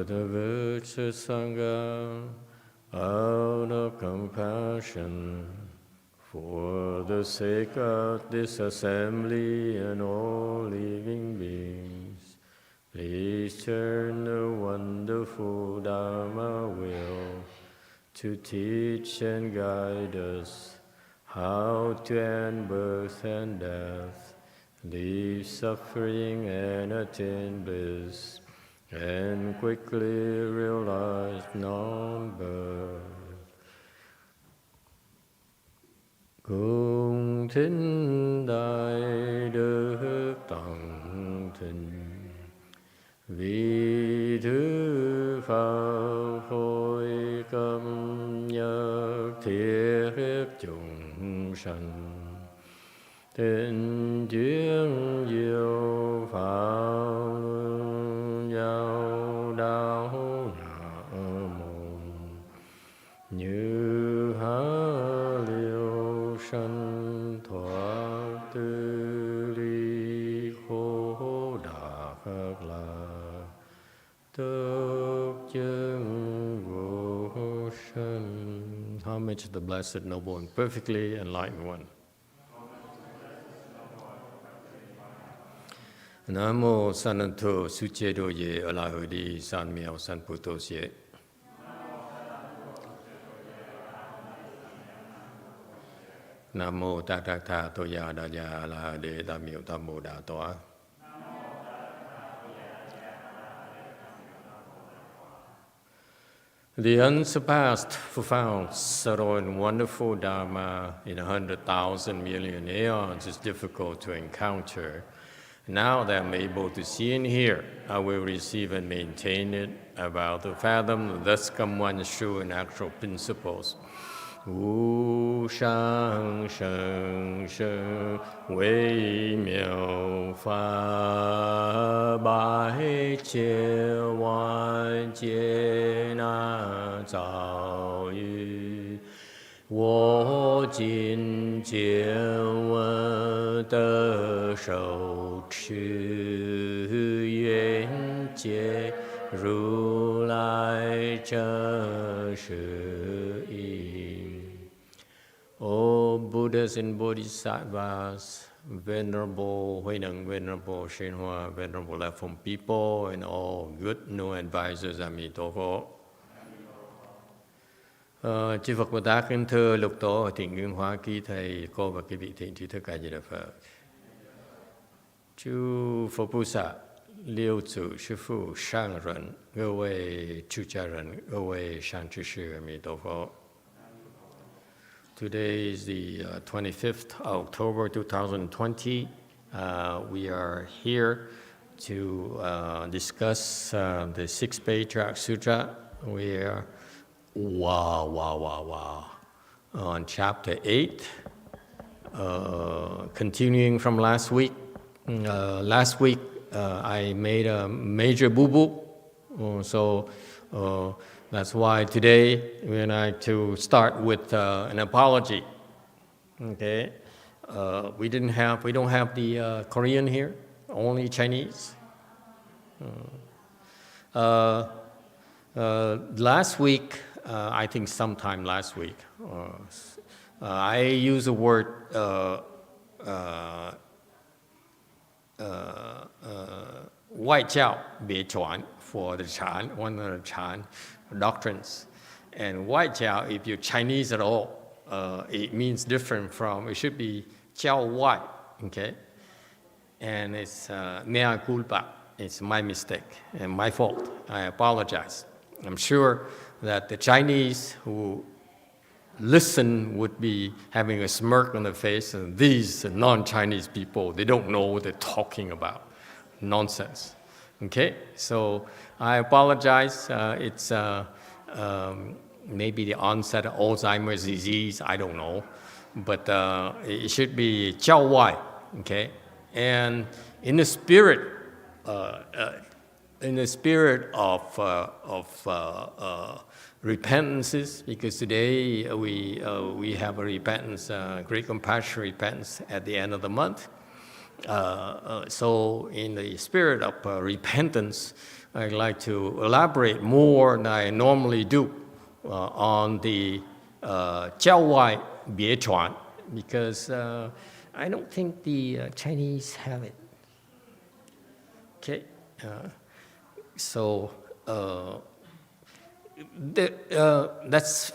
for the virtuous Sangha, out of compassion, for the sake of this assembly and all living beings, please turn the wonderful Dharma wheel to teach and guide us how to end birth and death, leave suffering and attain bliss, and quickly realize non-birth. Cung thính đại đức tận thịnh, vì thứ Pháp phối cấm nhất thiết chúng sanh, thịnh chuyên diệu Pháp giáo đạo Nam mô, như há liêu sanh thoát tư ly khổ đạc lạc, tước chân vô sanh. Homage to the Blessed, Noble, and Perfectly Enlightened One. Nam mô Sananto Suchedo Ye Alahudi San Miao San Putos Ye. Nam mô Tathagata Toya Daya Alahade Damyo Tammo Datoa. The unsurpassed, profound, subtle, and wonderful Dharma in 100,000 million aeons is difficult to encounter. Now that I'm able to see and hear, I will receive and maintain it, about to fathom, thus come one's true and actual principles. Wu shang sheng sheng wei miao fa bai jie wan jie na zao yu, wo jin jie wen de shou qu yuan jie ru lai zhen shi yi. O Buddhas and Bodhisattvas, Venerable Huineng, Venerable YongHua, Venerable Left Home people, and all good new advisors, Emitofuo. Chư Phật Bồ Tát kính thưa Lục Tổ Thiện Nguyên Hóa Ký Thầy, cô và quý vị thiện tri thức A Di Đà Phật. Chư Phật Bồ Tát, Liêu Chủ Sư Phụ, Sang Rần, Cơ Wei Chư Cha Rần, Cơ Wei Sang Chư Sư Emitofuo. Today is the 25th of October 2020. We are here to discuss the 6th Patriarch Sutra. We are on chapter 8, continuing from last week. Last week I made a major boo-boo, so that's why today we're going to start with an apology. Okay, we don't have the Korean here, only Chinese. Last week, I think sometime last week, I used the word White Jiao Bie Chuan for the Chan, one of the Chan doctrines. And White Jiao, if you're Chinese at all, it means different from, it should be Jiao White, okay? And it's mea culpa, it's my mistake and my fault. I apologize. I'm sure that the Chinese who listen would be having a smirk on their face, and these non-Chinese people, they don't know what they're talking about. Nonsense. Okay, so I apologize. It's maybe the onset of Alzheimer's disease, I don't know. But it should be Jiao Wai, okay? And in the spirit of repentances, because today we have a repentance, great compassion repentance at the end of the month. So in the spirit of repentance, I'd like to elaborate more than I normally do on the Jiao Wai Bie Chuan, because I don't think the Chinese have it. Okay, so that's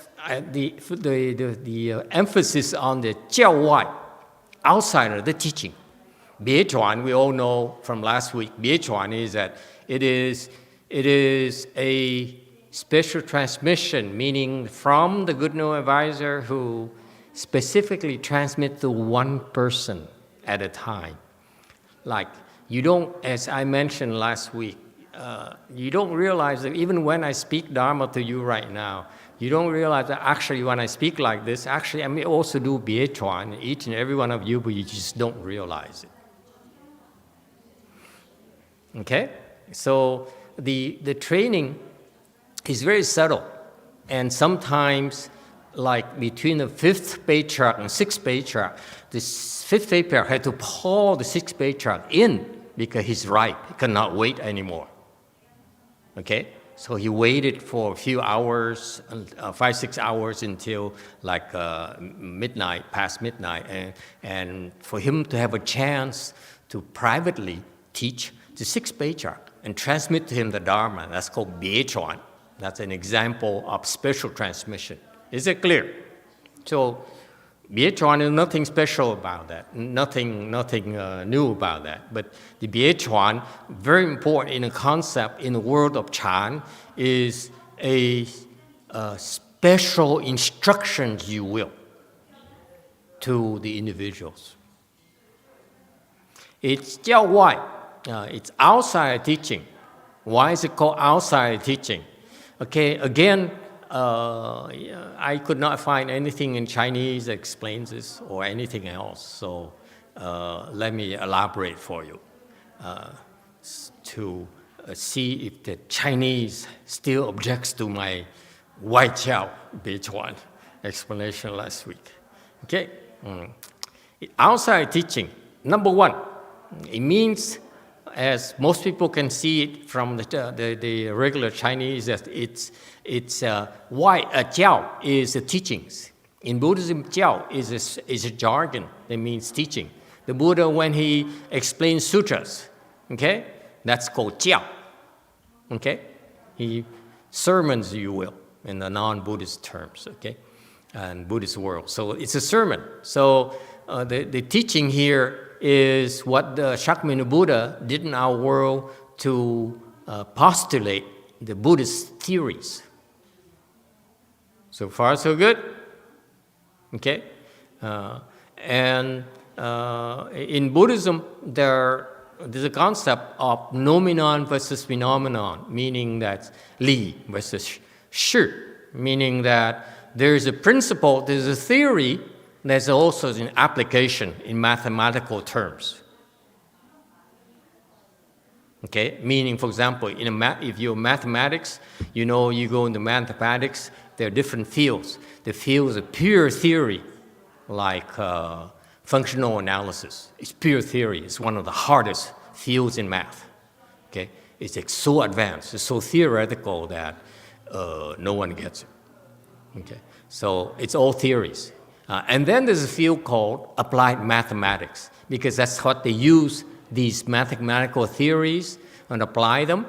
the emphasis on the Jiao Wai, outside of the teaching. Bie Chuan, we all know from last week, Bie Chuan is that it is a special transmission, meaning from the good no advisor who specifically transmits to one person at a time. Like, you don't, as I mentioned last week, you don't realize that even when I speak Dharma to you right now, you don't realize that actually when I speak like this, actually I may also do Bie Chuan, each and every one of you, but you just don't realize it. Okay? So the training is very subtle, and sometimes, like between the fifth patriarch and sixth patriarch, the fifth patriarch had to pull the sixth patriarch in because he's ripe. He cannot wait anymore. Okay? So he waited for a few hours, 5-6 hours until like midnight, past midnight, and for him to have a chance to privately teach the sixth patriarch and transmit to him the Dharma. That's called Bie Chuan. That's an example of special transmission. Is it clear? So Bie Chuan is nothing special about that, nothing new about that. But the Bie Chuan, very important in a concept in the world of Chan, is a special instructions, you will, to the individuals. It's Jiao Wai. It's outside teaching. Why is it called outside teaching? Okay, again, I could not find anything in Chinese that explains this or anything else. So let me elaborate for you to see if the Chinese still objects to my Wai Jiao Bie Chuan explanation last week. Okay, outside teaching, number one, it means, as most people can see it from the regular Chinese, that Jiao is the teachings. In Buddhism, Jiao is a jargon that means teaching. The Buddha, when he explains sutras, okay, that's called Jiao. Okay, he sermons, you will, in the non-Buddhist terms, okay, and Buddhist world. So it's a sermon. So the teaching here is what the Shakyamuni Buddha did in our world to postulate the Buddhist theories. So far, so good? Okay? And in Buddhism, there's a concept of Noumenon versus phenomenon, meaning that Li versus Shi, meaning that there's a principle, there's a theory, there's also an application in mathematical terms. Okay, meaning, for example, if you're mathematics, you know, you go into mathematics, there are different fields. The fields of pure theory, like functional analysis. It's pure theory. It's one of the hardest fields in math. Okay, it's like so advanced, it's so theoretical that no one gets it. Okay, so it's all theories. And then there's a field called applied mathematics, because that's what they use these mathematical theories and apply them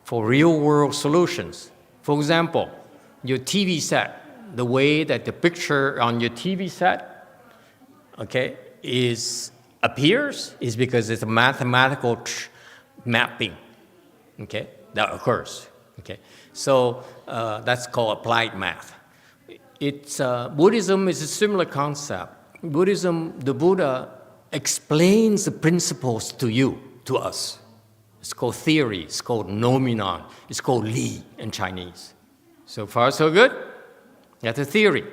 for real-world solutions. For example, your TV set, the way that the picture on your TV set, okay, appears is because it's a mathematical mapping, okay, that occurs. Okay, so that's called applied math. Buddhism is a similar concept. Buddhism, the Buddha explains the principles to you, to us. It's called theory, it's called Noumenon, it's called Li in Chinese. So far, so good? That's a theory,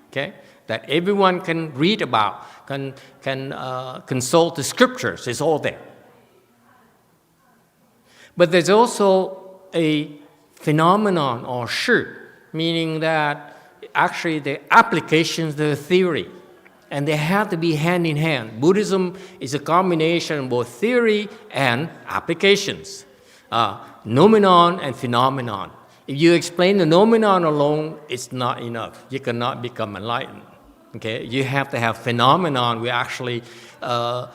okay? That everyone can read about, can consult the scriptures, it's all there. But there's also a phenomenon or shi, meaning that actually the applications of the theory, and they have to be hand in hand. Buddhism is a combination of both theory and applications. Noumenon and phenomenon. If you explain the noumenon alone, it's not enough. You cannot become enlightened. Okay, you have to have phenomenon. You actually have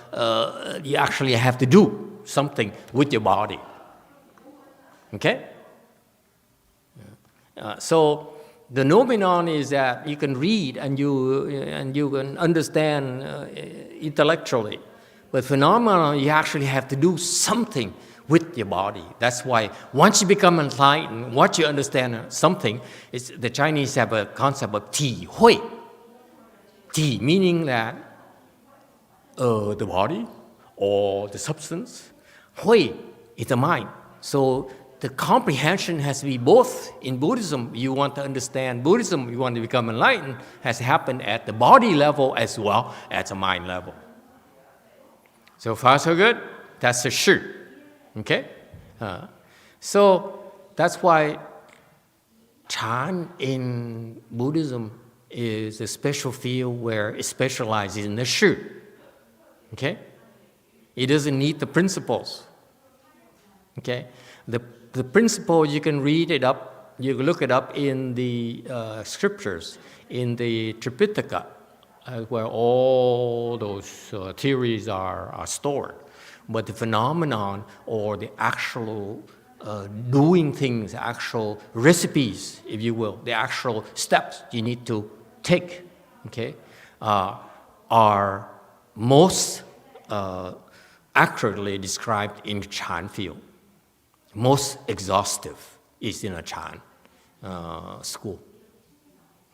to do something with your body. Okay. So the noumenon is that you can read and you can understand intellectually, but phenomenon you actually have to do something with your body. That's why once you become enlightened, once you understand something, the Chinese have a concept of ti hui. Ti meaning that the body or the substance. Hui is the mind. So the comprehension has to be both. In Buddhism, you want to understand Buddhism, you want to become enlightened, has happened at the body level as well as the mind level. So far, so good. That's the Shi. Okay? So that's why Chan in Buddhism is a special field where it specializes in the Shi. Okay? It doesn't need the principles. Okay? The principle, you can read it up, you can look it up in the scriptures, in the Tripitaka, where all those theories are stored. But the phenomenon or the actual doing things, actual recipes, if you will, the actual steps you need to take, okay, are most accurately described in Chan field. Most exhaustive is in a Chan school.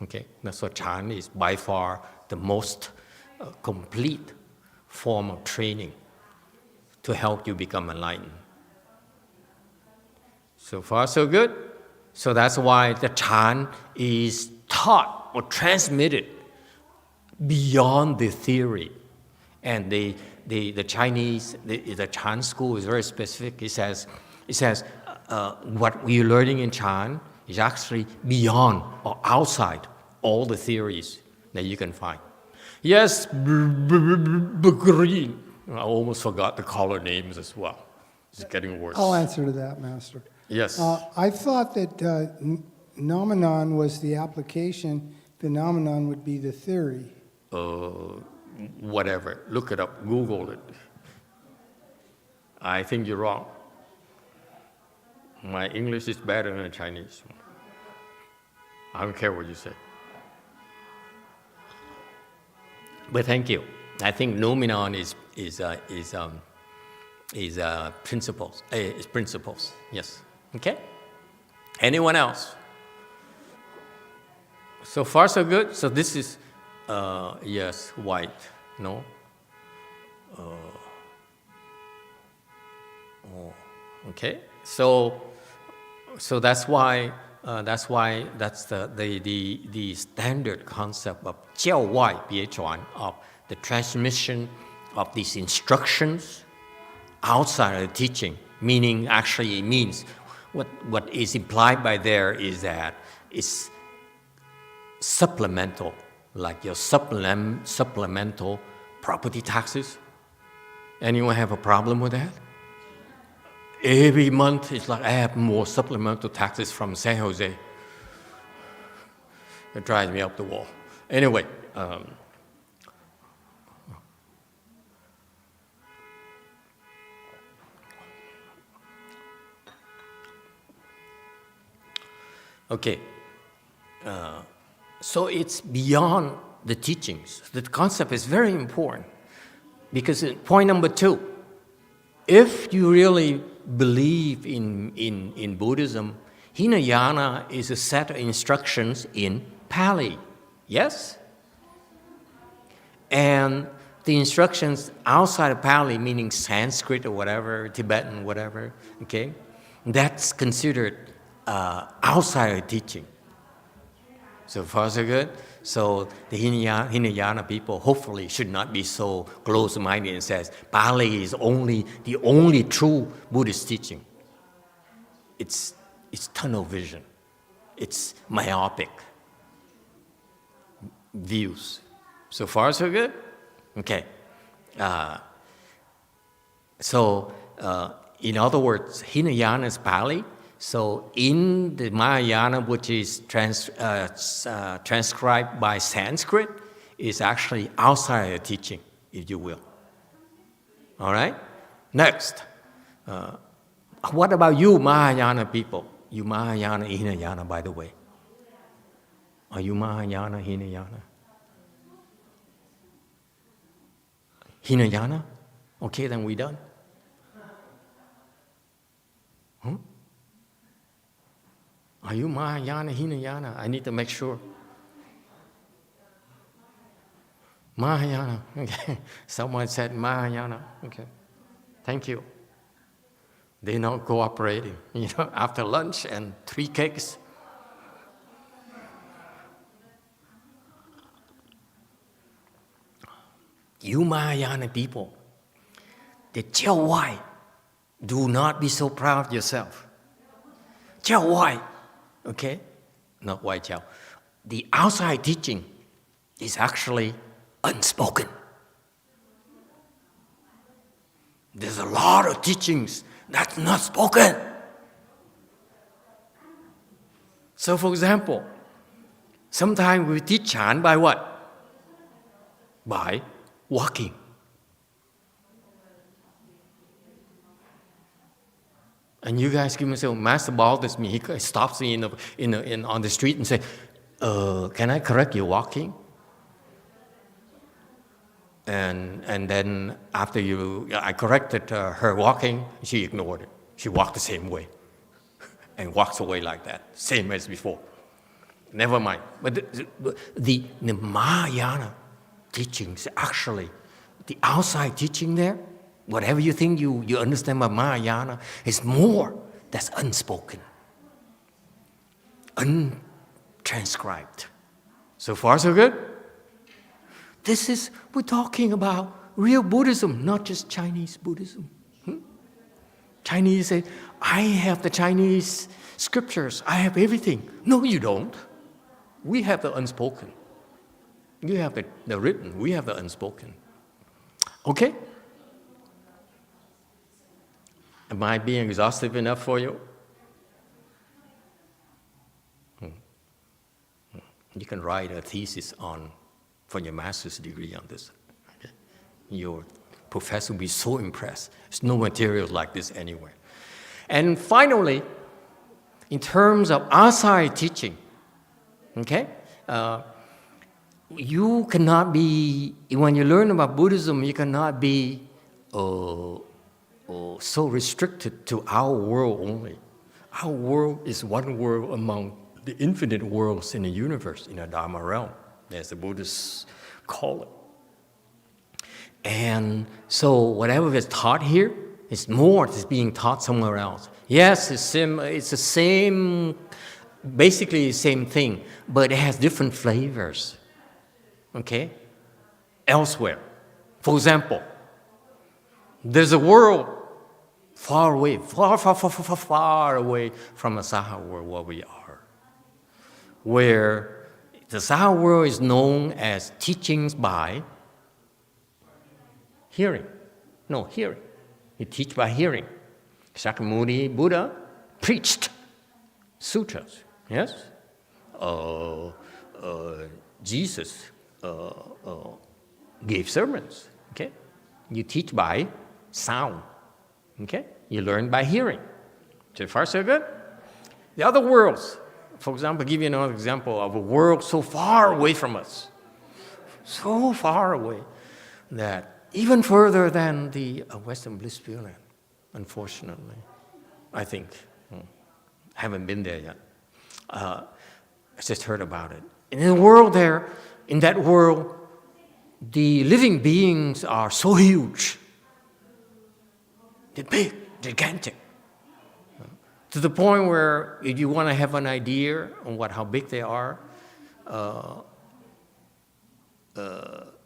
Okay, so Chan is by far the most complete form of training to help you become enlightened. So far, so good. So that's why the Chan is taught or transmitted beyond the theory. And the Chinese, the Chan school is very specific. It says what we're learning in Chan is actually beyond or outside all the theories that you can find. Yes, green. I almost forgot the color names as well. It's getting worse. I'll answer to that, Master. Yes. I thought that noumenon was the application, phenomenon would be the theory. Whatever. Look it up. Google it. I think you're wrong. My English is better than Chinese. I don't care what you say. But thank you. I think noumenon is principles. Is principles. Yes. Okay. Anyone else? So far, so good. So this is yes, white. No. Okay. So that's why that's the standard concept of 教外别传 of the transmission of these instructions outside of the teaching. Meaning, actually, it means what is implied by there is that it's supplemental, like your supplemental property taxes. Anyone have a problem with that? Every month, it's like I have more supplemental taxes from San Jose. It drives me up the wall. Anyway, okay. So it's beyond the teachings. The concept is very important because point number 2, if you really believe in Buddhism, Hinayana is a set of instructions in Pali, yes? And the instructions outside of Pali, meaning Sanskrit or whatever, Tibetan, whatever, okay, that's considered outside of teaching. So far, so good. So the Hinayana people hopefully should not be so close-minded and says Pali is the only true Buddhist teaching. It's tunnel vision. It's myopic views. So far, so good. Okay. So in other words, Hinayana is Pali. So in the Mahayana, which is transcribed by Sanskrit, is actually outside the teaching, if you will. All right? Next. What about you Mahayana people? You Mahayana, Hinayana, by the way. Are you Mahayana, Hinayana? Hinayana? Okay, then we're done. Are you Mahayana, Hinayana? I need to make sure. Mahayana, okay. Someone said Mahayana, okay. Thank you. They're not cooperating, after lunch and 3 cakes. You Mahayana people, the Jiao Wai, do not be so proud of yourself. Jiao Wai, okay? Not Wai Jiao. The outside teaching is actually unspoken. There's a lot of teachings that's not spoken. So for example, sometimes we teach Chan by what? By walking. And you guys give me say, Master bothers me. He stops me on the street and say, can I correct you walking? And then after I corrected her walking, she ignored it. She walked the same way and walks away like that, same as before. Never mind. But the Mahayana teachings, actually, the outside teaching there, whatever you think you understand about Mahayana, is more that's unspoken, untranscribed. So far, so good? We're talking about real Buddhism, not just Chinese Buddhism. Chinese say, I have the Chinese scriptures, I have everything. No, you don't. We have the unspoken. You have the written, we have the unspoken. Okay? Am I being exhaustive enough for you? You can write a thesis for your master's degree on this. Okay? Your professor will be so impressed. There's no materials like this anywhere. And finally, in terms of outside teaching, okay? You cannot be, when you learn about Buddhism, you cannot be so restricted to our world only. Our world is one world among the infinite worlds in the universe, in the Dharma realm, as the Buddhists call it. And so whatever is taught here is more that's being taught somewhere else. Yes, it's the same, basically the same thing, but it has different flavors, okay, elsewhere. For example, there's a world far away, far away from the Saha world where we are, where the Saha world is known as teachings by hearing. No, hearing. You teach by hearing. Shakyamuni Buddha preached sutras, yes? Jesus gave sermons, okay? You teach by sound, okay? You learn by hearing. So far, so good? The other worlds, for example, I'll give you another example of a world so far away from us, so far away that even further than the Western Blissfield Land, unfortunately, I think. I haven't been there yet. I just heard about it. In the world there, in that world, the living beings are so huge. They're big, gigantic. To the point where if you want to have an idea on how big they are,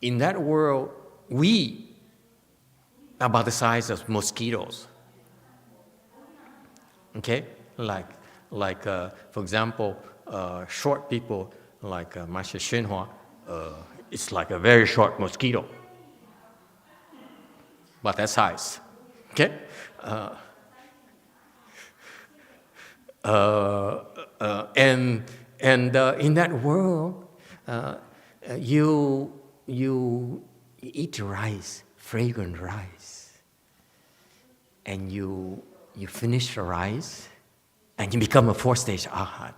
in that world, we are about the size of mosquitoes. Okay? Like for example, short people like Master YongHua, it's like a very short mosquito, about that size. Okay? And in that world, you eat rice, fragrant rice, and you finish the rice, and you become a fourth-stage arhat.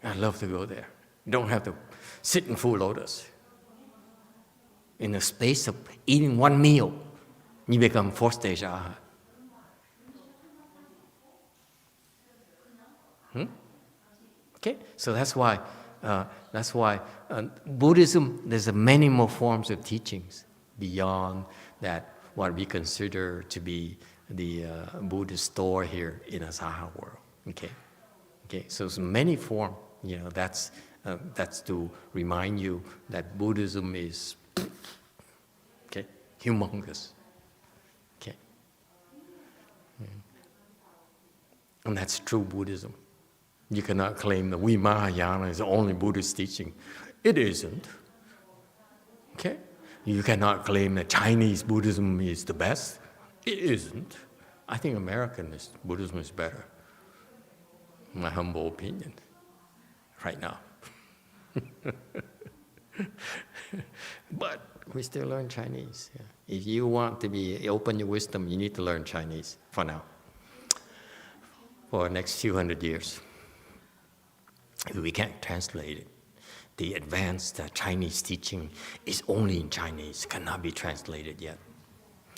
I love to go there. You don't have to sit in full lotus. In the space of eating one meal, you become fourth-stage arhat. Okay, so that's why Buddhism, there's many more forms of teachings beyond that, what we consider to be the Buddhist store here in Asaha world. Okay, so there's many forms. That's to remind you that Buddhism is humongous. Okay, and that's true Buddhism. You cannot claim that we Mahayana is the only Buddhist teaching. It isn't. Okay? You cannot claim that Chinese Buddhism is the best. It isn't. I think American Buddhism is better. My humble opinion. Right now. But we still learn Chinese. Yeah. If you want to open your wisdom, you need to learn Chinese for now. For the next few hundred years. We can't translate it. The advanced Chinese teaching is only in Chinese, cannot be translated yet.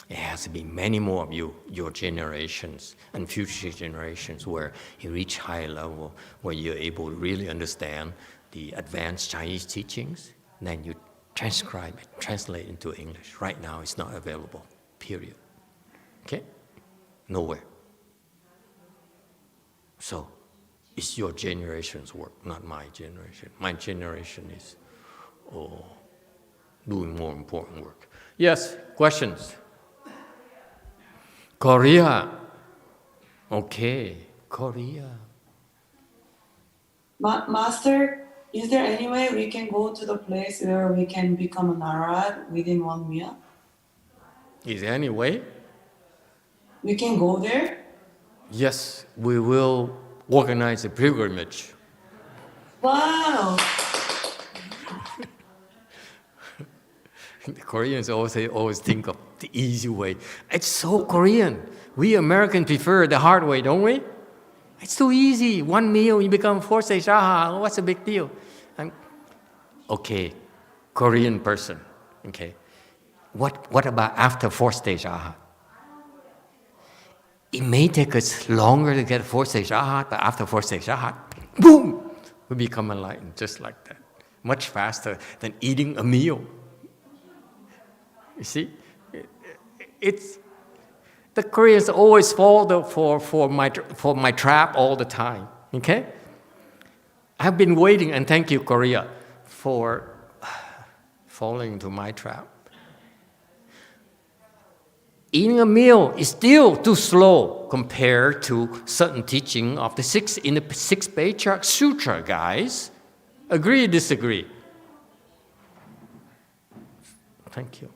It has to be many more of your generations and future generations where you reach higher level, where you're able to really understand the advanced Chinese teachings, then you transcribe it, translate it into English. Right now it's not available, period. Okay? Nowhere. So, it's your generation's work, not my generation. My generation is doing more important work. Yes, questions? Korea. Okay, Korea. Master, is there any way we can go to the place where we can become an arhat within 1 meal? Is there any way? We can go there? Yes, we will organize a pilgrimage. Wow! The Koreans always think of the easy way. It's so Korean. We Americans prefer the hard way, don't we? It's too easy. 1 meal, you become fourth-stage arhat. What's the big deal? Okay, Korean person. Okay, what about after fourth-stage arhat? It may take us longer to get fourth-stage arhat, but after fourth-stage arhat, boom, we become enlightened just like that. Much faster than eating a meal. You see, the Koreans always fall for my trap all the time. Okay, I've been waiting, and thank you, Korea, for falling into my trap. Eating a meal is still too slow compared to certain teaching of the sixth Patriarch Sutra, guys. Agree or disagree? Thank you.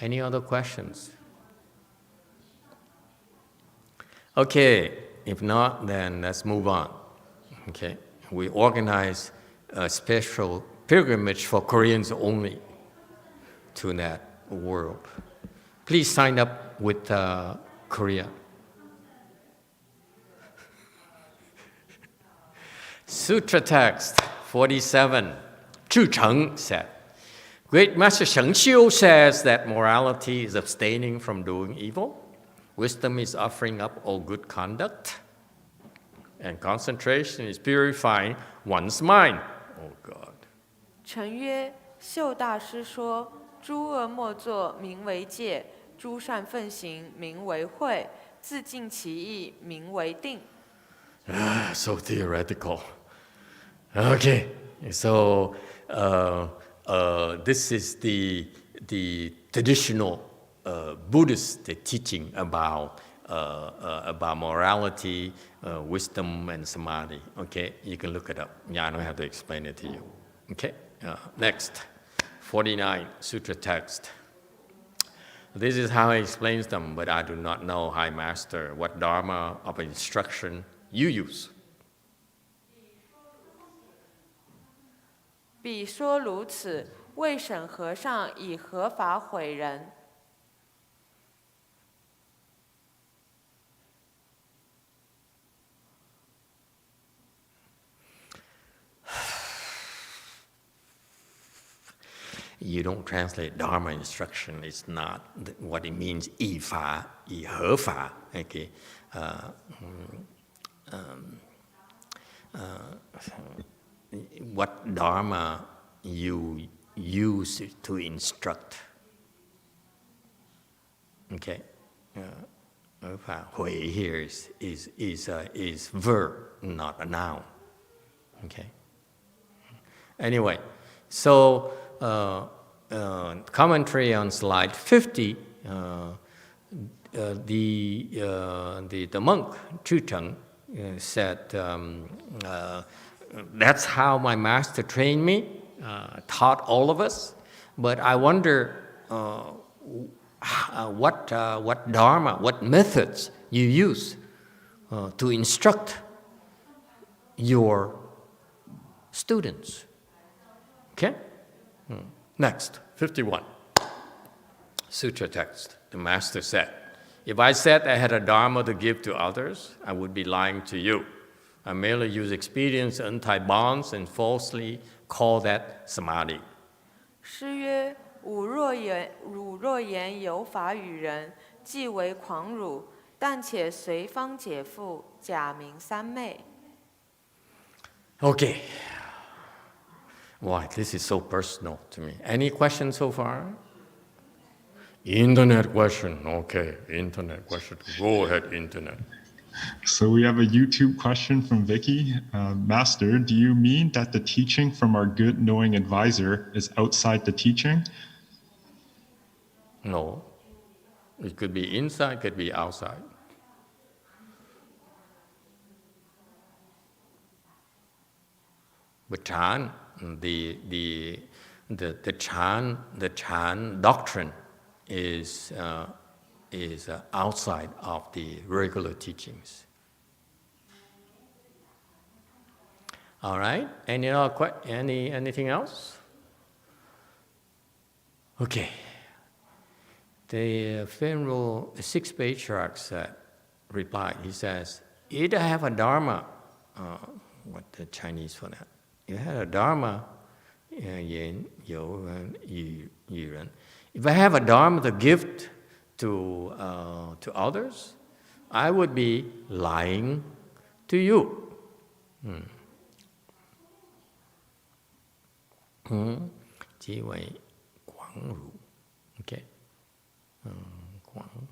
Any other questions? Okay, if not, then let's move on. Okay, we organize a special pilgrimage for Koreans only to that world. Please sign up with Korea. Sutra text 47. Chu Cheng said, Great Master Sheng Xiu says that morality is abstaining from doing evil. Wisdom is offering up all good conduct. And concentration is purifying one's mind. Oh God. 诚曰：秀大师说，诸恶莫作，名为戒；诸善奉行，名为慧；自尽其意，名为定。 So theoretical. Okay, so this is the traditional Buddhist teaching about morality, wisdom, and samadhi. Okay, you can look it up. Yeah, I don't have to explain it to you. Okay, next, 49 Sutra text. This is how he explains them, but I do not know, High Master, what Dharma of instruction you use. 彼说如此，未审和尚以何法毁人？ You don't translate Dharma instruction. It's not what it means. 依法, 以合法. Okay. What Dharma you use to instruct. Okay. 合法, 毁 here is verb, not a noun. Okay. Anyway, so commentary on slide 50, the monk Chuteng said, that's how my master trained me, taught all of us. But I wonder what Dharma, what methods you use to instruct your students. Okay? Next, 51. Sutra text. The master said, if I said I had a Dharma to give to others, I would be lying to you. I merely use experience to untie bonds and falsely call that samadhi. 师曰：吾若言有法与人，即为狂辱，但且随方解缚，假名三昧。 Okay. Why, this is so personal to me. Any questions so far? Internet question. Okay, internet question. Go ahead, internet. So we have a YouTube question from Vicky. Master, do you mean that the teaching from our good knowing advisor is outside the teaching? No. It could be inside, could be outside. But Chan, the Chan doctrine is outside of the regular teachings. All right. Anything else? Okay. The Venerable Sixth Patriarch replied. He says, "Either have a Dharma." What the Chinese for that? You had a Dharma, yin, you, yu, ren. If I have a Dharma to give to others, I would be lying to you. Chỉ vậy quảng rủ. Okay. Quảng.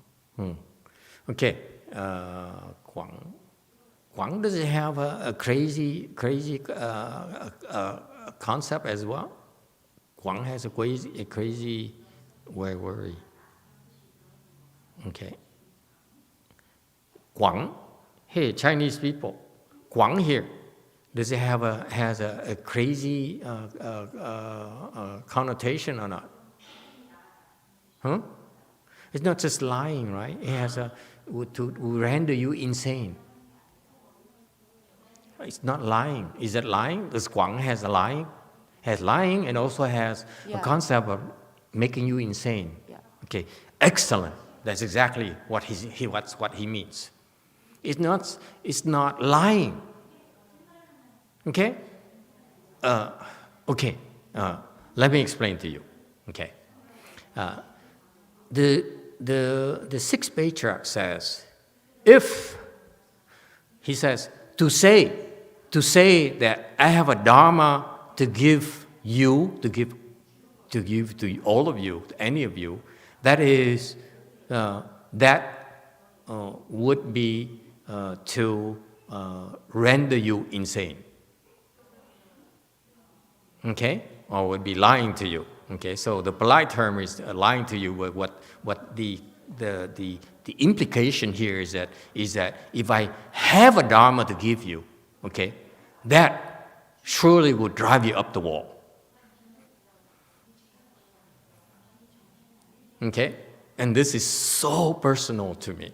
Okay. Quảng, does it have a crazy concept as well? Quảng has a crazy worry. Okay. Quảng, hey, Chinese people, Quảng here, does it have a crazy connotation or not? Huh? It's not just lying, right? It has to render you insane. It's not lying. Is it lying? Does Quảng has a lying? Has lying and also has a concept of making you insane. Yeah. Okay, excellent. That's exactly what he means. It's not lying. Okay? Okay. Let me explain to you. Okay. The Sixth Patriarch says, if he says to say that I have a Dharma to give you, to give to all of you, to any of you, that is would be to render you insane. Okay, or would be lying to you. Okay, so the polite term is lying to you. But what the implication here is that if I have a Dharma to give you, okay, that surely would drive you up the wall. Okay, And this is so personal to me.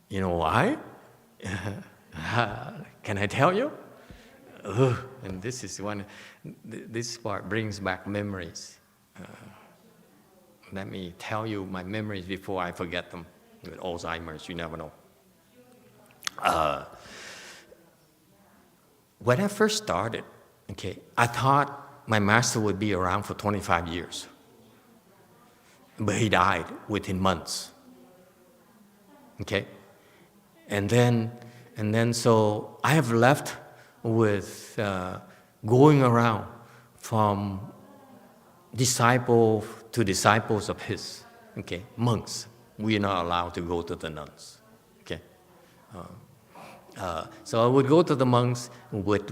You know why? Can I tell you? And this is this part brings back memories. Let me tell you my memories before I forget them. With Alzheimer's, you never know. When I first started, okay, I thought my master would be around for 25 years. But he died within months. Okay? And then so I have left with going around from disciple to disciples of his, okay, monks. We are not allowed to go to the nuns, okay. So I would go to the monks with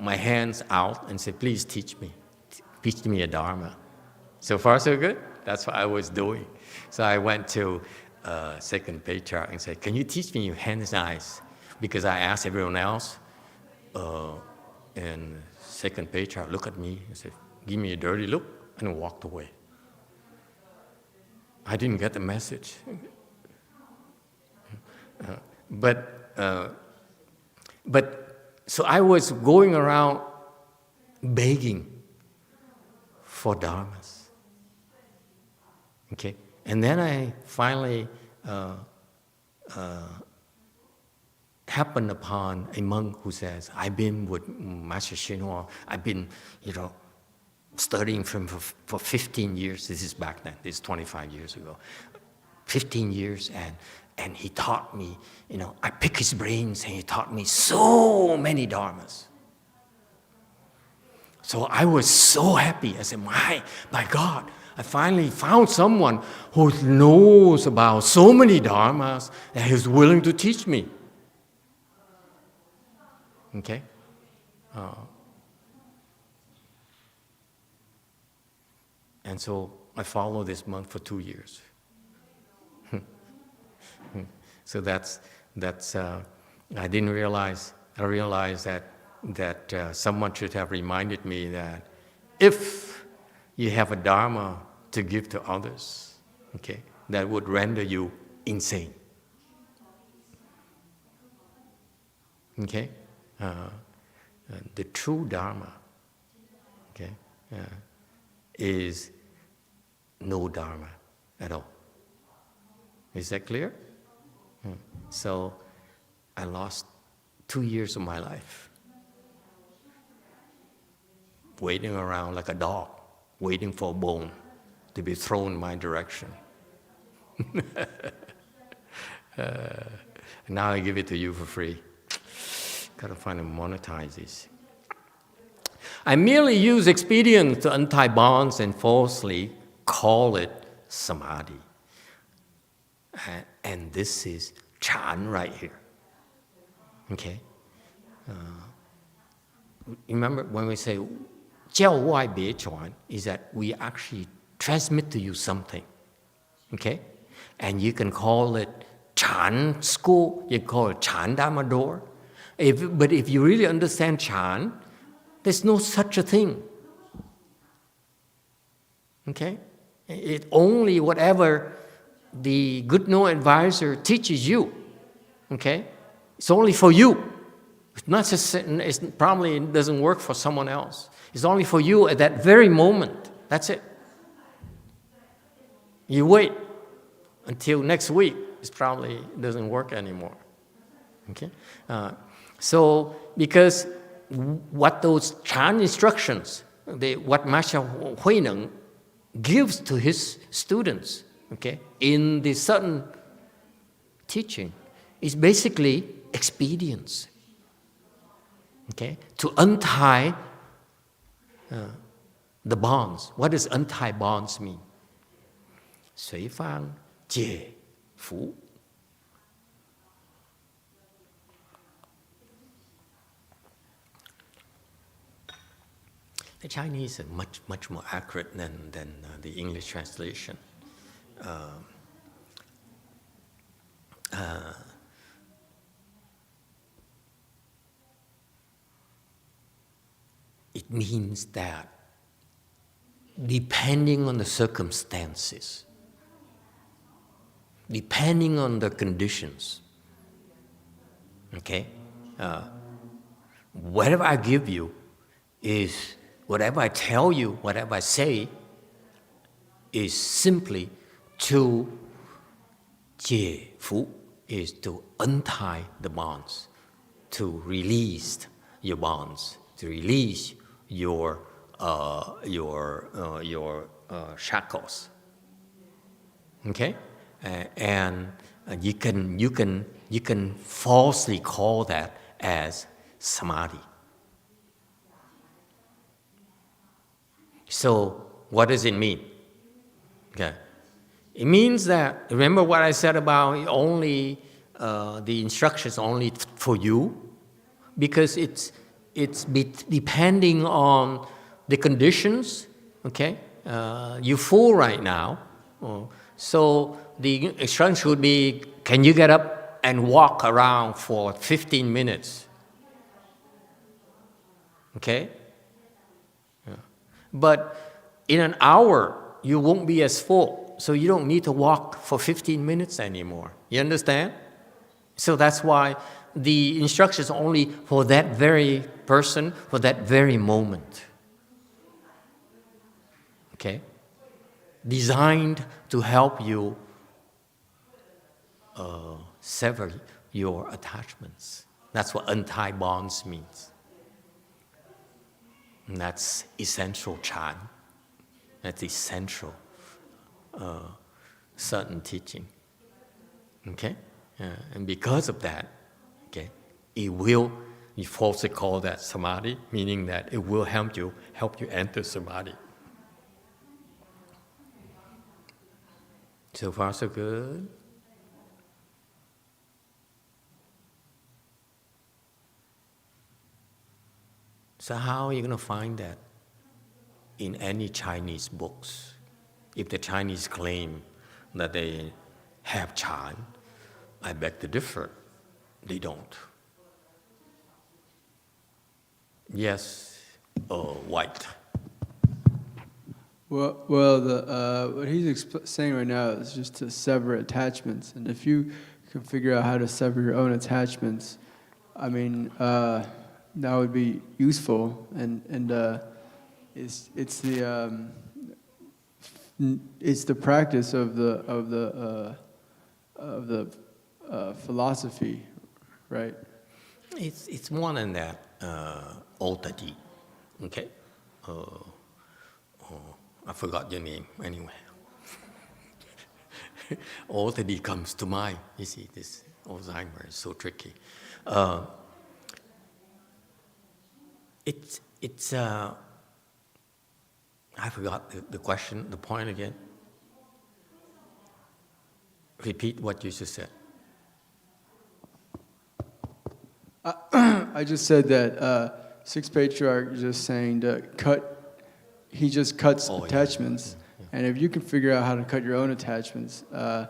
my hands out and say, please teach me a Dharma. So far so good. That's what I was doing. So I went to second Patriarch and said, can you teach me your hands and eyes? Because I asked everyone else, and second Patriarch looked at me and said, give me a dirty look, and walked away. I didn't get the message. But so I was going around begging for dharmas. Okay, and then I finally happened upon a monk who says, I've been with Master YongHua, I've been, studying from for 15 years. This is back then, this is 25 years ago. 15 years, and he taught me, I picked his brains and he taught me so many dharmas. So I was so happy. I said, my God, I finally found someone who knows about so many dharmas and who's willing to teach me. Okay? And so I followed this monk for 2 years. So that's I didn't realize. I realized that someone should have reminded me that if you have a dharma to give to others, okay, that would render you insane. Okay, the true dharma, okay, is no dharma at all. Is that clear? So I lost 2 years of my life waiting around like a dog, waiting for a bone to be thrown in my direction. Now I give it to you for free. Gotta find and monetize this. I merely use expedience to untie bonds and falsely call it samadhi. And this is Chan right here. Okay? Remember when we say 教外别传 is that we actually transmit to you something. Okay? And you can call it Chan school, you call it Chan Dharma door. But if you really understand Chan, there's no such a thing. Okay? It only whatever the good no advisor teaches you. Okay? It's only for you. It's not just, it probably doesn't work for someone else. It's only for you at that very moment. That's it. You wait until next week. It probably doesn't work anymore. Okay? So, because what those Chan instructions, what Master Huineng gives to his students, okay, in the sudden teaching, is basically expedience. Okay, to untie the bonds. What does untie bonds mean? 随方解缚. The Chinese are much more accurate than the English translation. It means that depending on the circumstances, depending on the conditions. Okay? Whatever I give you is, whatever I tell you, whatever I say, is simply to 解服, is to untie the bonds, to release your bonds, to release your shackles. Okay, and you can falsely call that as samadhi. So what does it mean? Okay, it means that, remember what I said about only the instructions only for you, because it's depending on the conditions. Okay, you're full right now, so the instructions would be: can you get up and walk around for 15 minutes? Okay, but in an hour you won't be as full, so you don't need to walk for 15 minutes anymore. You understand? So that's why the instructions are only for that very person, for that very moment. Okay? Designed to help you sever your attachments. That's what untie bonds means. And that's essential Chan. That's essential certain teaching. Okay? And because of that, okay, it will, you falsely call that samadhi, meaning that it will help you enter samadhi. So far, so good. So how are you going to find that in any Chinese books? If the Chinese claim that they have Chan, I beg to differ. They don't. Yes, White. Well, what he's saying right now is just to sever attachments, and if you can figure out how to sever your own attachments, I mean, that would be useful, and it's the practice of the philosophy, right? It's more than that. Altadi, okay. I forgot your name anyway. Altadi comes to mind. You see, this Alzheimer's is so tricky. It's I forgot the question, the point again. Repeat what you just said. I just said that Sixth Patriarch is just saying to cut. He just cuts attachments, yeah. And if you can figure out how to cut your own attachments, I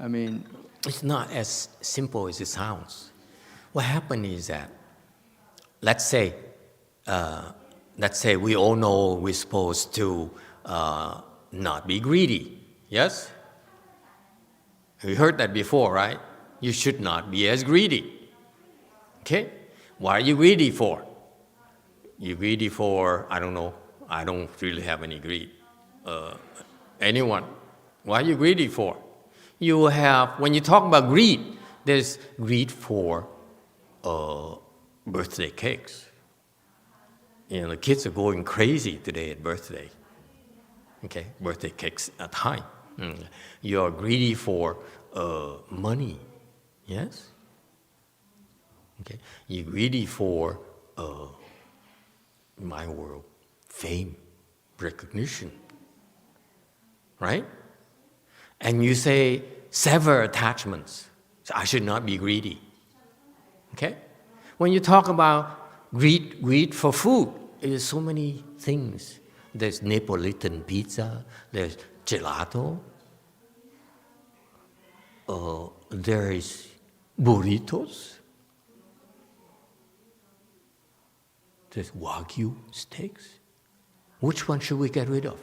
mean, it's not as simple as it sounds. What happened is that, let's say we all know we're supposed to not be greedy. Yes? We heard that before, right? You should not be as greedy. Okay? What are you greedy for? You're greedy for, I don't know, I don't really have any greed. Anyone? What are you greedy for? You have, when you talk about greed, there's greed for birthday cakes. You know, the kids are going crazy today at birthday. Okay, birthday cakes at time. You're greedy for money. Yes? Okay, you're greedy for, in my world, fame, recognition, right? And you say, sever attachments. So I should not be greedy. Okay? When you talk about greed for food, there's so many things. There's Neapolitan pizza, there's gelato, there is burritos, there's Wagyu steaks. Which one should we get rid of?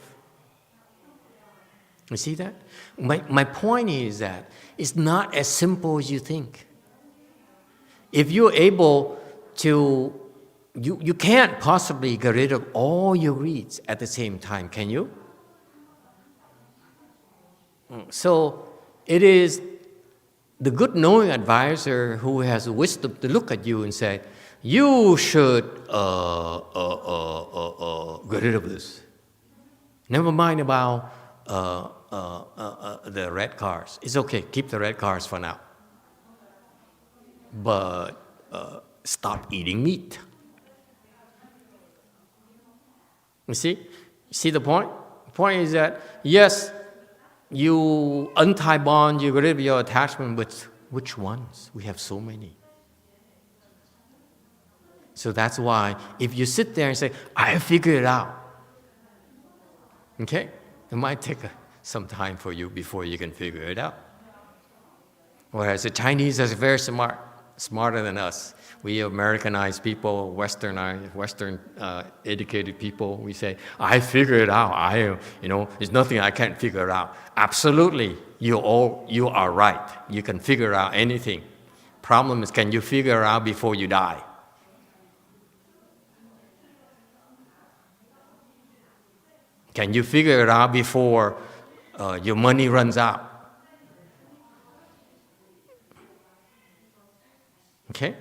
You see that? My point is that it's not as simple as you think. If you're able to, you can't possibly get rid of all your greeds at the same time, can you? So it is the good knowing advisor who has wisdom to look at you and say, you should get rid of this. Never mind about the red cars. It's okay, keep the red cars for now. But stop eating meat. You see the point? The point is that, yes, you untie bond, you get rid of your attachment, but which ones? We have so many. So that's why if you sit there and say, I figured it out, okay, it might take some time for you before you can figure it out. Whereas the Chinese are very smart, smarter than us. We Americanized people, Western educated people, we say, I figured it out. There's nothing I can't figure out. Absolutely, you are right. You can figure out anything. Problem is, can you figure it out before you die? Can you figure it out before your money runs out? Okay?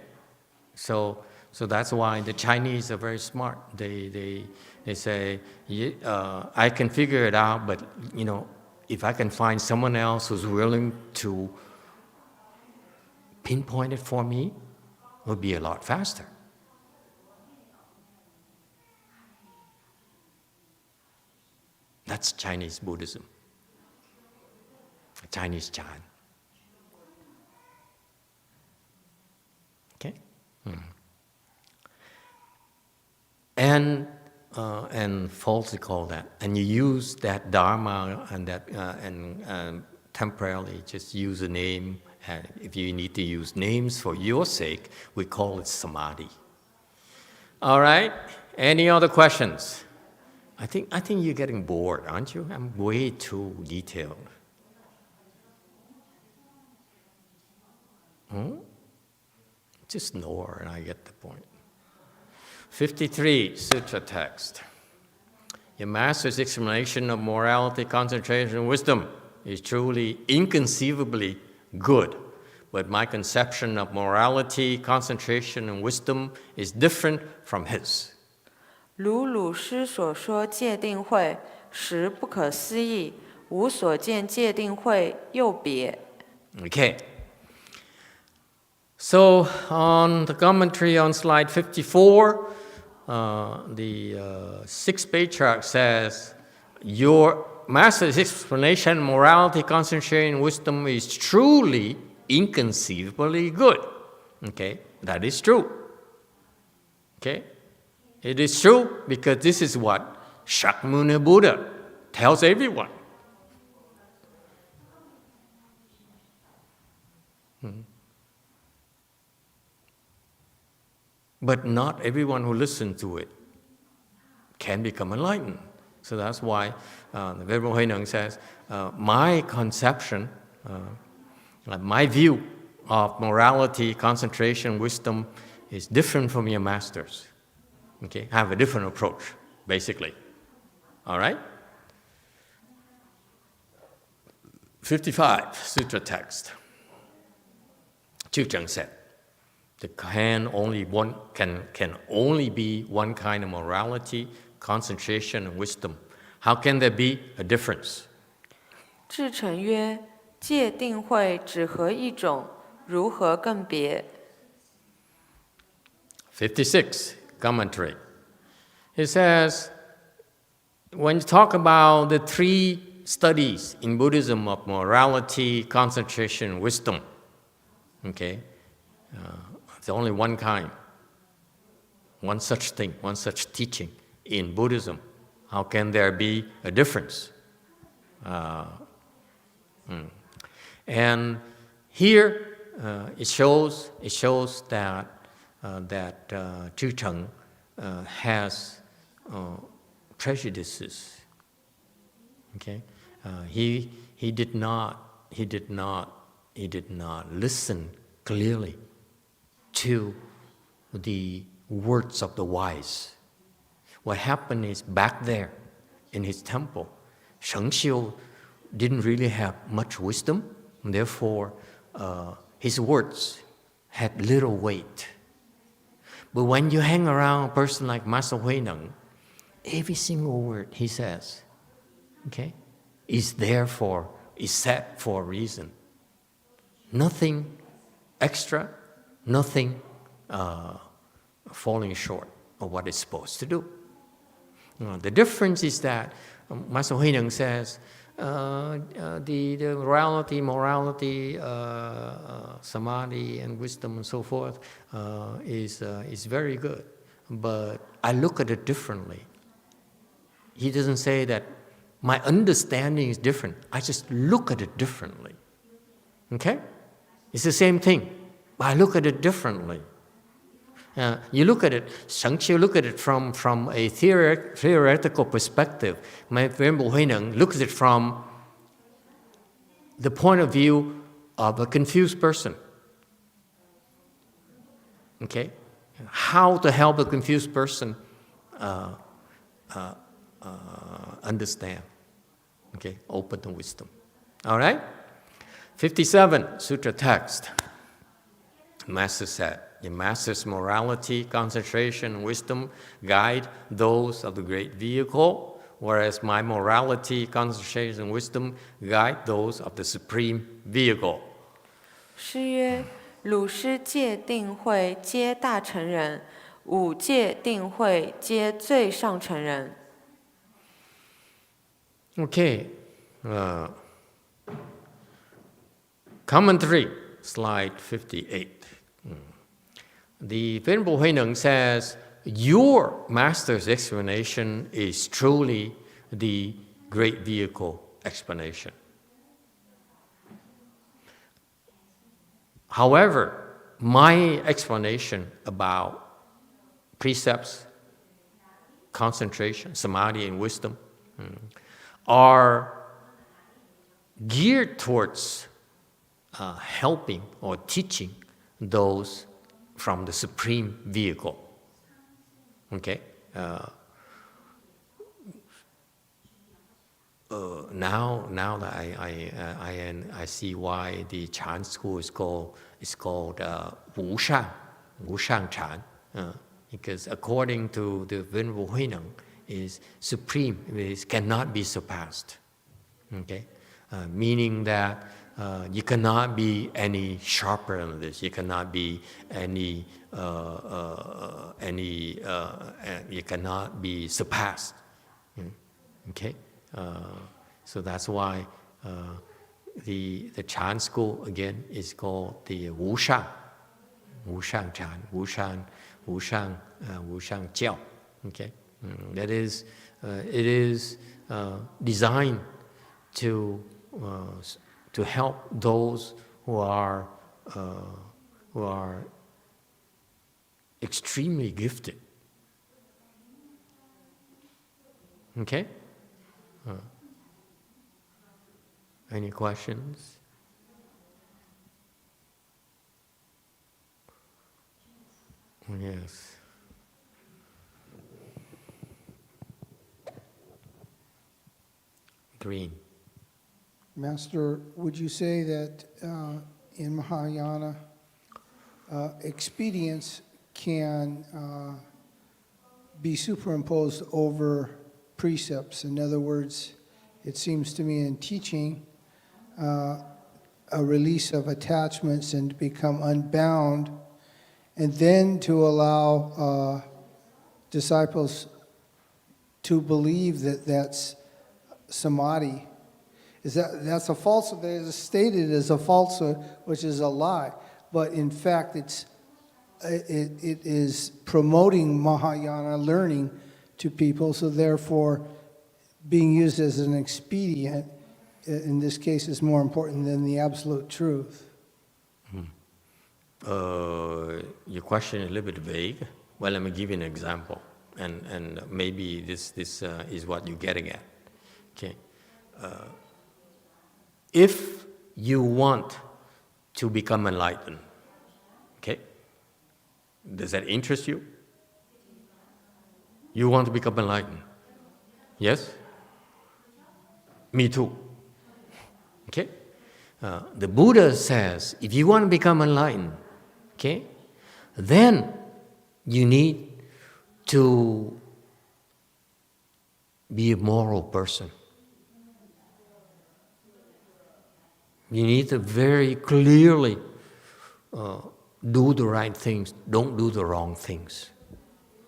So that's why the Chinese are very smart. They say, I can figure it out, but if I can find someone else who's willing to pinpoint it for me, it would be a lot faster. That's Chinese Buddhism, Chinese Chan. Okay, and falsely call that, and you use that Dharma and that and temporarily just use a name. And if you need to use names for your sake, we call it samadhi. All right. Any other questions? I think you're getting bored, aren't you? I'm way too detailed. Just ignore and I get the point. 53, Sutra text. Your master's explanation of morality, concentration, and wisdom is truly inconceivably good, but my conception of morality, concentration, and wisdom is different from his. 如鲁师所说戒定慧，实不可思议，无所见戒定慧又别。 Okay. So on the commentary on slide 54, the sixth patriarch says, your master's explanation, morality, concentration, and wisdom is truly inconceivably good. Okay, that is true. Okay, it is true because this is what Shakyamuni Buddha tells everyone. But not everyone who listens to it can become enlightened. So that's why the Venerable Huineng says, my conception, my view of morality, concentration, wisdom is different from your master's. Okay, I have a different approach, basically. All right? 55, Sutra text. Chuzheng said, there can only be one kind of morality, concentration, and wisdom. How can there be a difference? 智澄曰：戒定慧只合一种，如何更别？ 56, commentary. It says, when you talk about the three studies in Buddhism of morality, concentration, wisdom, okay, there's only one kind, one such thing, one such teaching in Buddhism. How can there be a difference? And here it shows that Chuzheng has prejudices. Okay, he did not listen clearly to the words of the wise. What happened is back there in his temple, Sheng Xiu didn't really have much wisdom, and therefore his words had little weight. But when you hang around a person like Master Huineng, every single word he says, okay, is said for a reason. Nothing extra, nothing falling short of what it's supposed to do. The difference is that Master Huineng says the morality, samadhi, and wisdom and so forth is very good, but I look at it differently. He doesn't say that my understanding is different. I just look at it differently. Okay? It's the same thing, but I look at it differently. You look at it, Sheng Xiu look at it from a theoretical perspective. My Venerable Huineng looks at it from the point of view of a confused person. Okay? How to help a confused person understand. Okay? Open to wisdom. All right? 57, Sutra text. Master said, the Master's morality, concentration, and wisdom guide those of the great vehicle, whereas my morality, concentration, and wisdom guide those of the supreme vehicle. 师曰：鲁师戒定慧皆大成人，五戒定慧皆最上成人。 Okay. Commentary, slide 58. The Venerable Huineng says, your Master's explanation is truly the great vehicle explanation. However, my explanation about precepts, concentration, samadhi, and wisdom are geared towards helping or teaching those from the supreme vehicle. Okay? Now that I see why the Chan school is called Wu Shang Chan, because according to the Venerable Huineng, is supreme, it cannot be surpassed. Okay, meaning that you cannot be any sharper than this. You cannot be you cannot be surpassed. Okay, so that's why the Chan school again is called the Wu Shang Chan, Wu Shang Jiao. Okay, that is it is designed to help those who are extremely gifted. Okay? Any questions? Yes. Green. Master, would you say that in Mahayana, expedience can be superimposed over precepts? In other words, it seems to me in teaching, a release of attachments and to become unbound, and then to allow disciples to believe that that's samadhi. That's a falsehood. That is stated as a falsehood, which is a lie. But in fact, it is promoting Mahayana learning to people. So therefore, being used as an expedient, in this case, is more important than the absolute truth. Your question is a little bit vague. Well, let me give you an example, and maybe this is what you're getting at. Okay. if you want to become enlightened, okay? Does that interest you? You want to become enlightened? Yes? Me too. Okay? The Buddha says, if you want to become enlightened, okay, then you need to be a moral person. You need to very clearly do the right things, don't do the wrong things.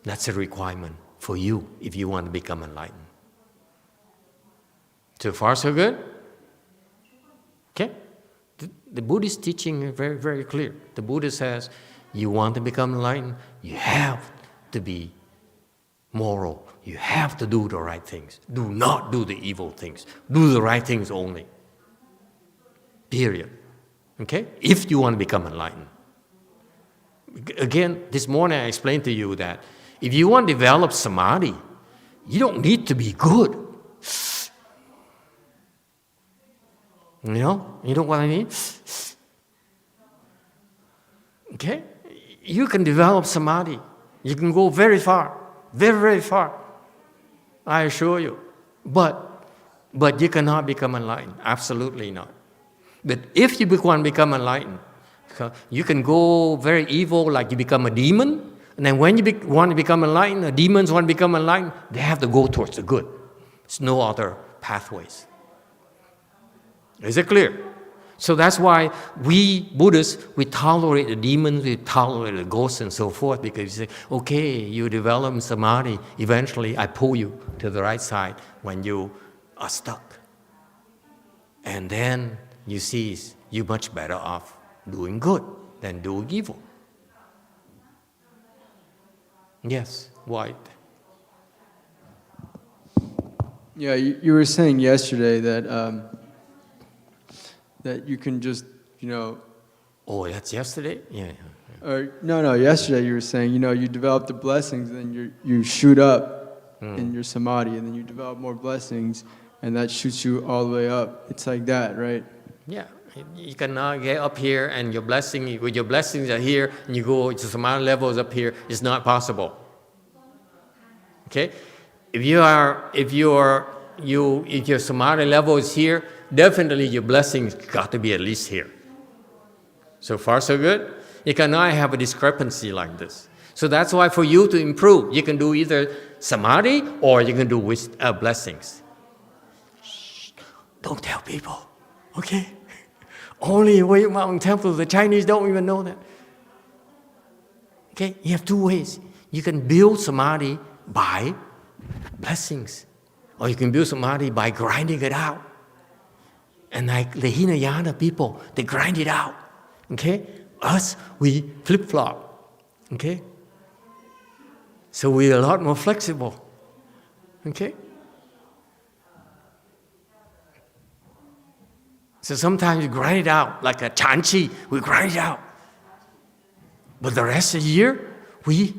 That's a requirement for you if you want to become enlightened. So far, so good? Okay? The Buddhist teaching is very, very clear. The Buddha says, you want to become enlightened, you have to be moral. You have to do the right things. Do not do the evil things. Do the right things only. Period. Okay? If you want to become enlightened. Again, this morning I explained to you that if you want to develop samadhi, you don't need to be good. You know what I mean? Okay? You can develop samadhi. You can go very far. Very, very far. I assure you. But you cannot become enlightened. Absolutely not. But if you want to become enlightened, you can go very evil, like you become a demon. And then when you want to become enlightened, the demons want to become enlightened, they have to go towards the good. There's no other pathways. Is it clear? So that's why we Buddhists, we tolerate the demons, we tolerate the ghosts and so forth, because you say, okay, you develop samadhi, eventually I pull you to the right side when you are stuck. And then you see you're much better off doing good than doing evil. Yes, White. Yeah, you were saying yesterday that that you can just, Oh, that's yesterday? Yeah. Or no, yesterday you were saying, you develop the blessings, and then you shoot up in your samadhi, and then you develop more blessings, and that shoots you all the way up. It's like that, right? Yeah. You cannot get up here and your blessings are here, and you go to samadhi levels up here. It's not possible. Okay? If your samadhi level is here, definitely your blessings got to be at least here. So far, so good? You cannot have a discrepancy like this. So that's why for you to improve, you can do either samadhi or you can do blessings. Shh, don't tell people, okay? Only in Way Mountain Temple, the Chinese don't even know that. Okay, you have two ways. You can build samadhi by blessings, or you can build samadhi by grinding it out. And like the Hinayana people, they grind it out. Okay? Us, we flip-flop. Okay? So we're a lot more flexible. Okay? So sometimes we grind it out, like a chanchi, we grind it out. But the rest of the year, we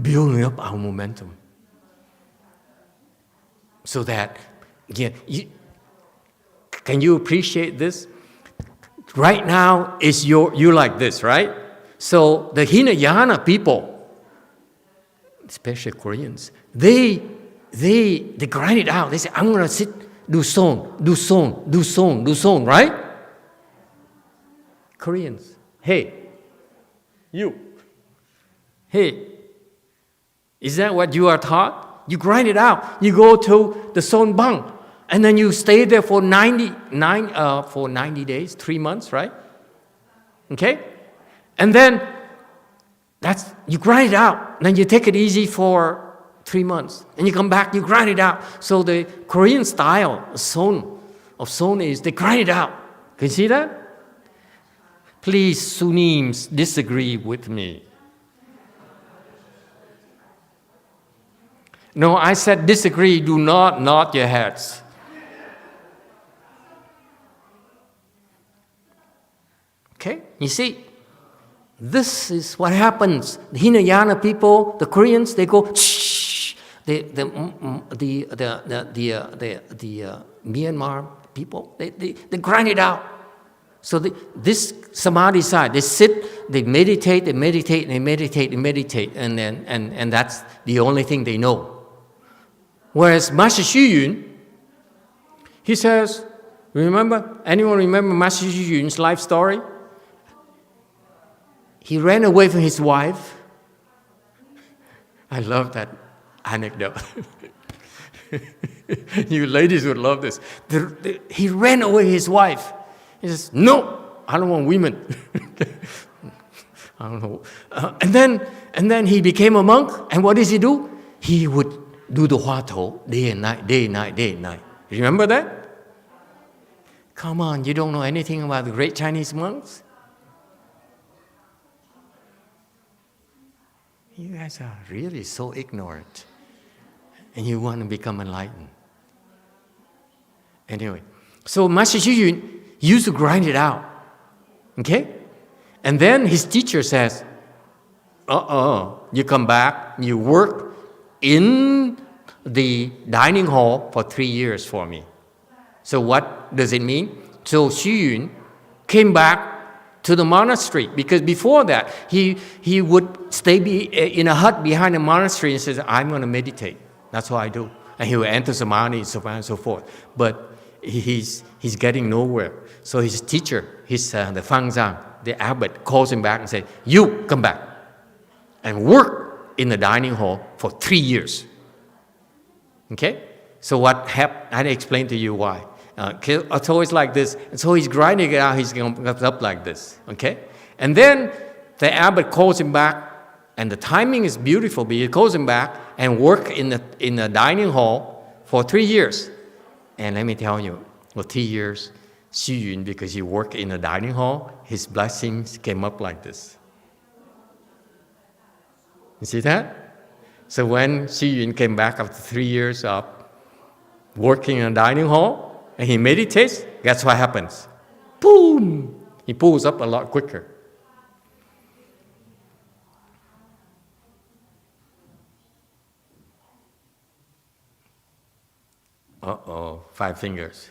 build up our momentum. So that, can you appreciate this? Right now, you're like this, right? So the Hinayana people, especially Koreans, they grind it out. They say, I'm going to sit, do song, right? Koreans, hey, you, hey, is that what you are taught? You grind it out. You go to the Son Bang, and then you stay there for 90 days, 3 months, right? Okay? And then you grind it out. Then you take it easy for 3 months. And you come back, you grind it out. So the Korean style of Son is they grind it out. Can you see that? Please, Sunims, disagree with me. No, I said disagree. Do not nod your heads. Okay? You see, this is what happens. The Hinayana people, the Koreans, they go shh. The Myanmar people. They grind it out. So this samadhi side, they sit, they meditate, and that's the only thing they know. Whereas Master Xu Yun, he says, anyone remember Master Xu Yun's life story? He ran away from his wife. I love that anecdote. You ladies would love this. He ran away from his wife. He says, no, I don't want women. I don't know. And then he became a monk. And what does he do? He would do the Hua Tou day and night, day and night, day and night. Remember that? Come on, you don't know anything about the great Chinese monks? You guys are really so ignorant. And you want to become enlightened. Anyway, so Master Xu Yun used to grind it out. Okay? And then his teacher says, you come back, you work in the dining hall for 3 years for me. So what does it mean? So Xu Yun came back to the monastery, because before that, he would stay in a hut behind the monastery and says, I'm going to meditate. That's what I do. And he will enter samadhi and so on and so forth. But he's getting nowhere. So his teacher, the Fangzang, the abbot, calls him back and says, you come back and work in the dining hall for 3 years. Okay? So what happened? I explained to you why. It's always like this. And so he's grinding it out. He's going up like this. Okay? And then the abbot calls him back. And the timing is beautiful, but he calls him back and work in the dining hall for 3 years. And let me tell you, for 3 years, Xu Yun, because he worked in the dining hall, his blessings came up like this. You see that? So when Xu Yun came back after 3 years of working in a dining hall, and he meditates, guess what happens? Boom! He pulls up a lot quicker. Uh-oh, 5 fingers.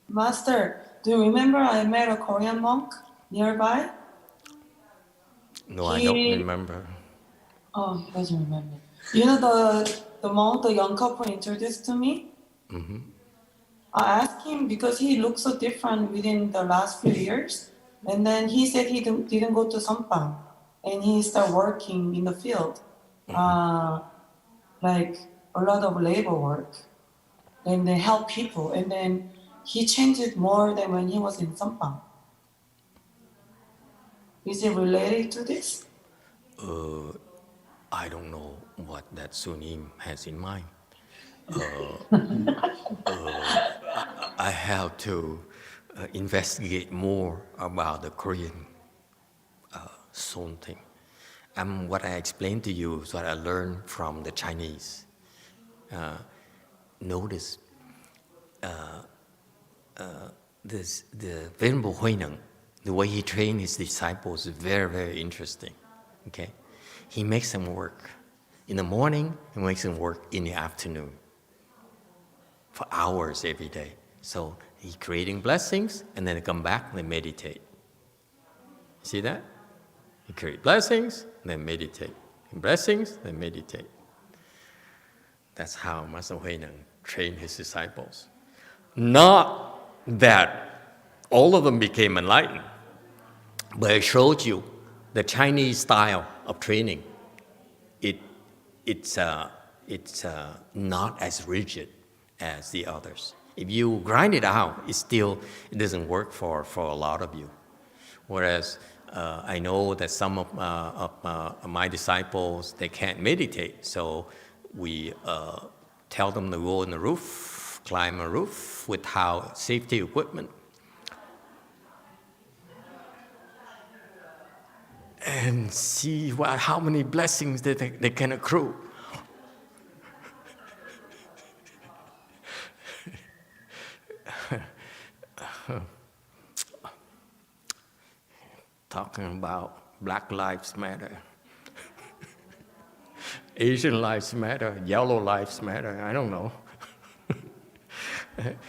Master, do you remember I met a Korean monk nearby? No, I don't remember. Oh, he doesn't remember. You know the monk, the young couple introduced to me? Mm-hmm. I asked him because he looked so different within the last few years. And then he said he didn't go to Sampang. And he started working in the field. Like a lot of labor work. And they help people. And then he changed it more than when he was in Sampang. Is it related to this? I don't know what that Sunim has in mind. I have to investigate more about the Korean Son thing. What I explained to you is what I learned from the Chinese. Notice the Venerable Huineng, the way he trained his disciples is very, very interesting. Okay, he makes them work in the morning. He makes them work in the afternoon for hours every day. So he's creating blessings, and then they come back and they meditate. See that? He creates blessings, then meditate. Blessings, then meditate. That's how Master Huineng trained his disciples. Not that all of them became enlightened, but it showed you the Chinese style of training. It's not as rigid as the others. If you grind it out, it doesn't work for a lot of you. Whereas I know that some of my disciples, they can't meditate, so we tell them to go on the roof, climb a roof with safety equipment, and see how many blessings they can accrue. Talking about Black Lives Matter, Asian Lives Matter, Yellow Lives Matter, I don't know.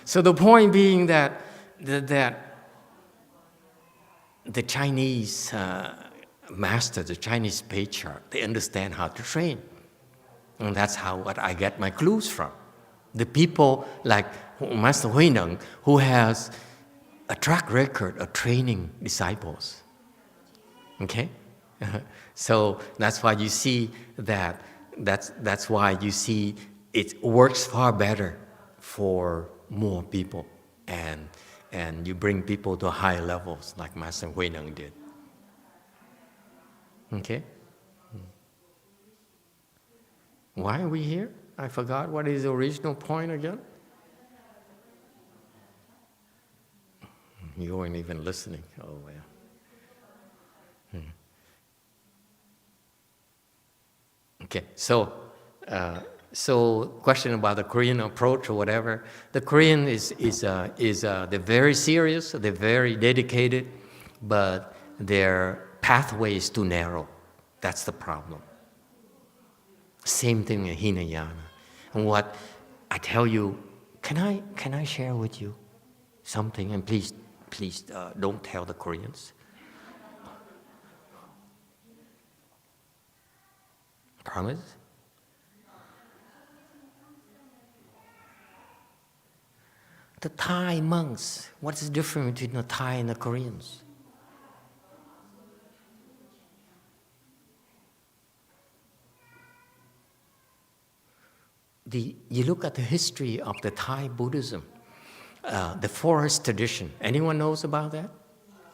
So the point being that the Chinese master, the Chinese patriarch, they understand how to train. And that's what I get my clues from. The people like Master Huineng, who has a track record of training disciples. Okay? So that's why you see that's why you see it works far better for more people. And you bring people to higher levels like Master Huineng did. Okay? Why are we here? I forgot. What is the original point again? You weren't even listening. Oh, well. Okay, so question about the Korean approach or whatever. The Korean is they're very serious, they're very dedicated, but their pathway is too narrow. That's the problem. Same thing in Hinayana. And what I tell you, can I share with you something? And please don't tell the Koreans. Promise? The Thai monks, what's the difference between the Thai and the Koreans? You look at the history of the Thai Buddhism, the forest tradition. Anyone knows about that?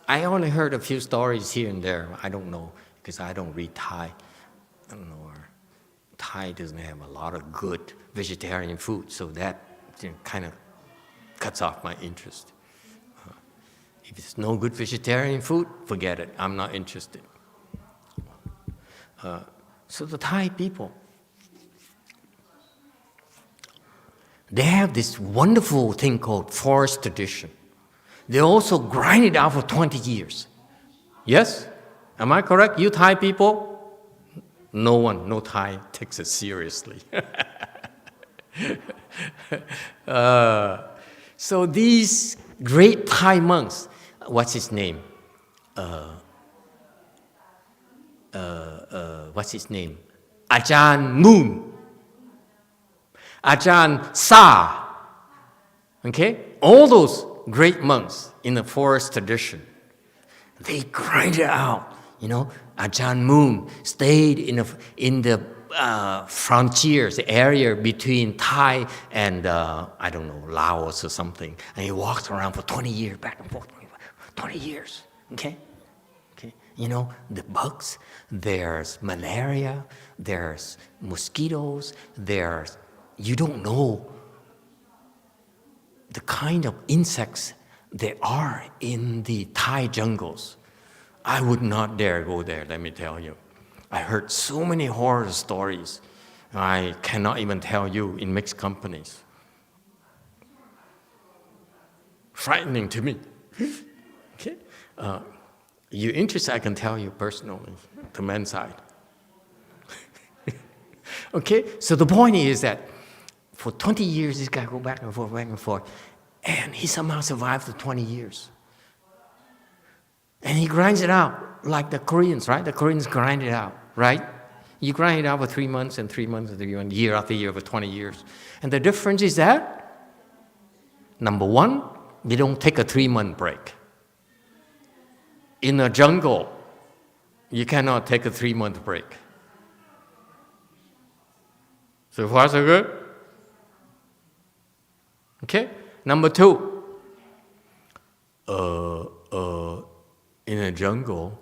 I only heard a few stories here and there. I don't know, because I don't read Thai. I don't know. Thai doesn't have a lot of good vegetarian food, so that kind of cuts off my interest. If it's no good vegetarian food, forget it. I'm not interested. So the Thai people, they have this wonderful thing called forest tradition. They also grind it out for 20 years. Yes? Am I correct? You Thai people? No Thai takes it seriously. So these great Thai monks, what's his name? What's his name? Ajahn Moon. Ajahn Sa. Okay? All those great monks in the forest tradition, they grind it out. Ajahn Moon stayed in the frontiers, the area between Thai and, I don't know, Laos or something. And he walked around for 20 years, back and forth, 20 years, okay? The bugs, there's malaria, there's mosquitoes, you don't know the kind of insects there are in the Thai jungles. I would not dare go there, let me tell you. I heard so many horror stories. I cannot even tell you in mixed companies. Frightening to me. Okay? You're interested, I can tell you personally, the men's side. Okay? So the point is that for 20 years, this guy go back and forth, and he somehow survived for 20 years. And he grinds it out like the Koreans, right? The Koreans grind it out, right? You grind it out for 3 months and 3 months and 3 months, year after year for 20 years. And the difference is that, number one, they don't take a 3-month break. In a jungle, you cannot take a 3-month break. So far, so good? Okay? Number two, in a jungle,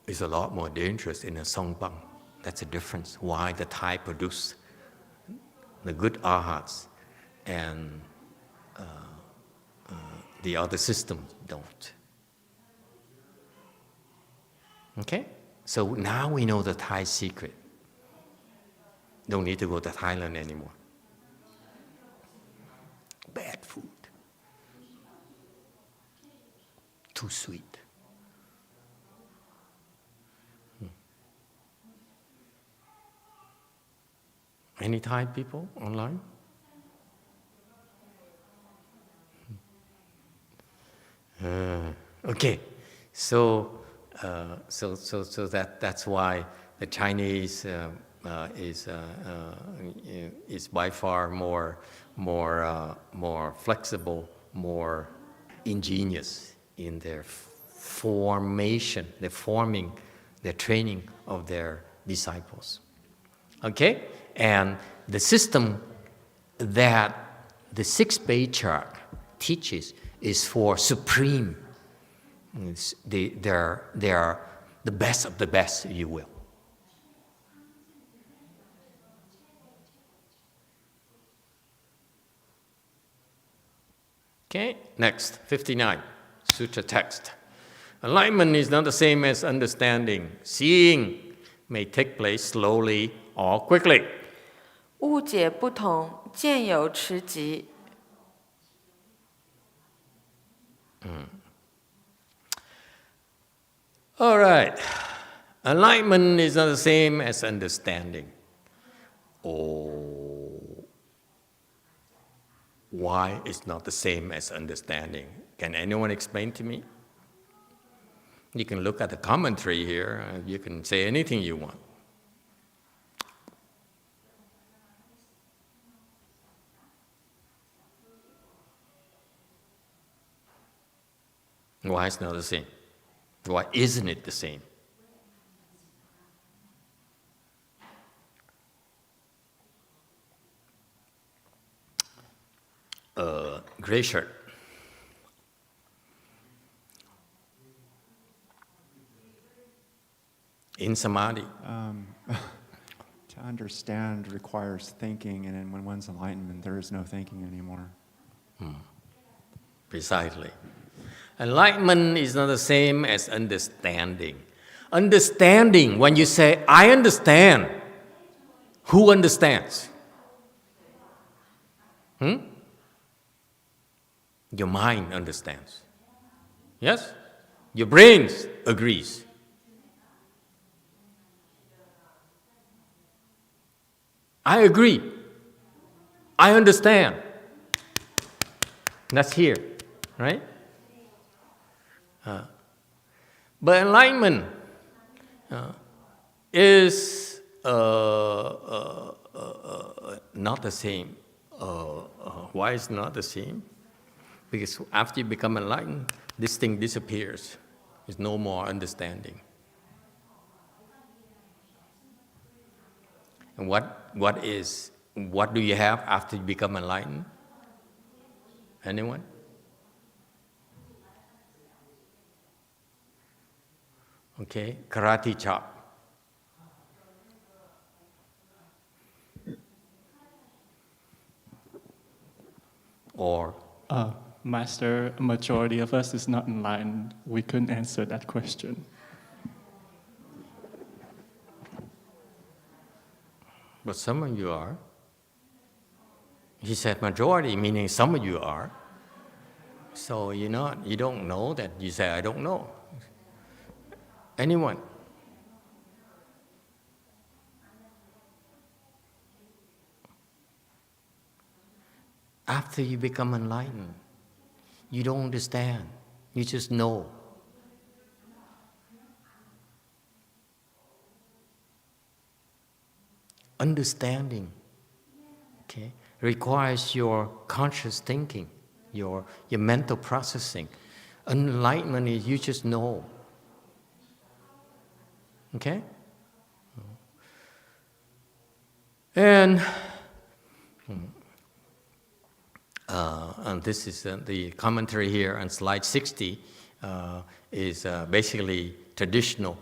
is a lot more dangerous in a songbang. That's the difference. Why the Thai produce the good arhats and the other systems don't. Okay? So now we know the Thai secret. Don't need to go to Thailand anymore. Bad food. Too sweet. Any Thai people online? Okay, so that's why the Chinese is by far more flexible, more ingenious in their formation, their training of their disciples. Okay, and the system that the sixth patriarch teaches is for supreme. They are the best of the best, if you will. Okay, next, 59, Sutra text. Enlightenment is not the same as understanding. Seeing may take place slowly or quickly. 误解不同，见有迟疾。All right. Enlightenment is not the same as understanding. Oh, why is not the same as understanding? Can anyone explain to me? You can look at the commentary here, and you can say anything you want. Why is it not the same? Why isn't it the same? Gray shirt. In samadhi. To understand requires thinking, and then when one's enlightenment, there is no thinking anymore. Precisely. Enlightenment is not the same as understanding. Understanding, when you say, I understand, who understands? Your mind understands. Yes? Your brain agrees. I agree. I understand. That's here, right? But enlightenment is not the same. Why is it not the same? Because after you become enlightened, this thing disappears. There's no more understanding. And what do you have after you become enlightened? Anyone? Okay, karate chop. Or? Master, a majority of us is not enlightened. We couldn't answer that question. But some of you are. He said majority, meaning some of you are. So you don't know that you say, I don't know. Anyone? After you become enlightened, you don't understand. You just know. Understanding, okay, requires your conscious thinking, your mental processing. Enlightenment is you just know. Okay? And this is the commentary here on slide 60 is basically traditional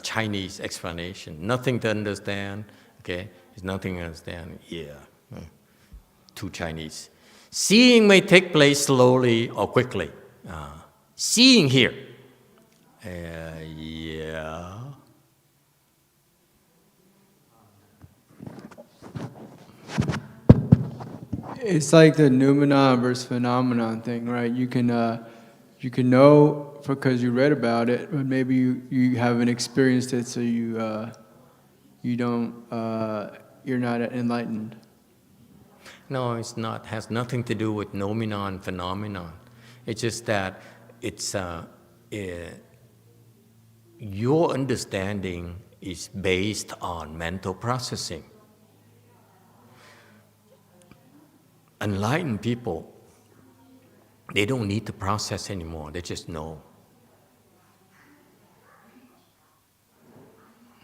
Chinese explanation. Nothing to understand, okay? There's nothing to understand, too Chinese. Seeing may take place slowly or quickly. Seeing here, It's like the Noumenon versus phenomenon thing, right? You can know because you read about it, but maybe you haven't experienced it, so you're not enlightened. No, it's not. It has nothing to do with Noumenon phenomenon. It's just that it's your understanding is based on mental processing. Enlightened people, they don't need to process anymore, they just know.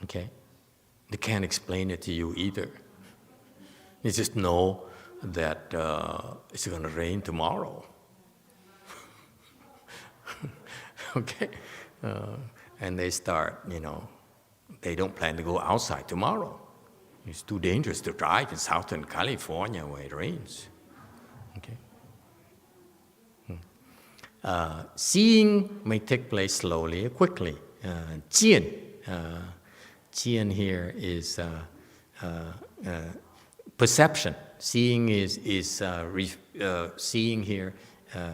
Okay? They can't explain it to you either. They just know that it's going to rain tomorrow. Okay? And they start, they don't plan to go outside tomorrow. It's too dangerous to drive in Southern California where it rains. Okay? Seeing may take place slowly or quickly. Jian here is perception. Seeing seeing here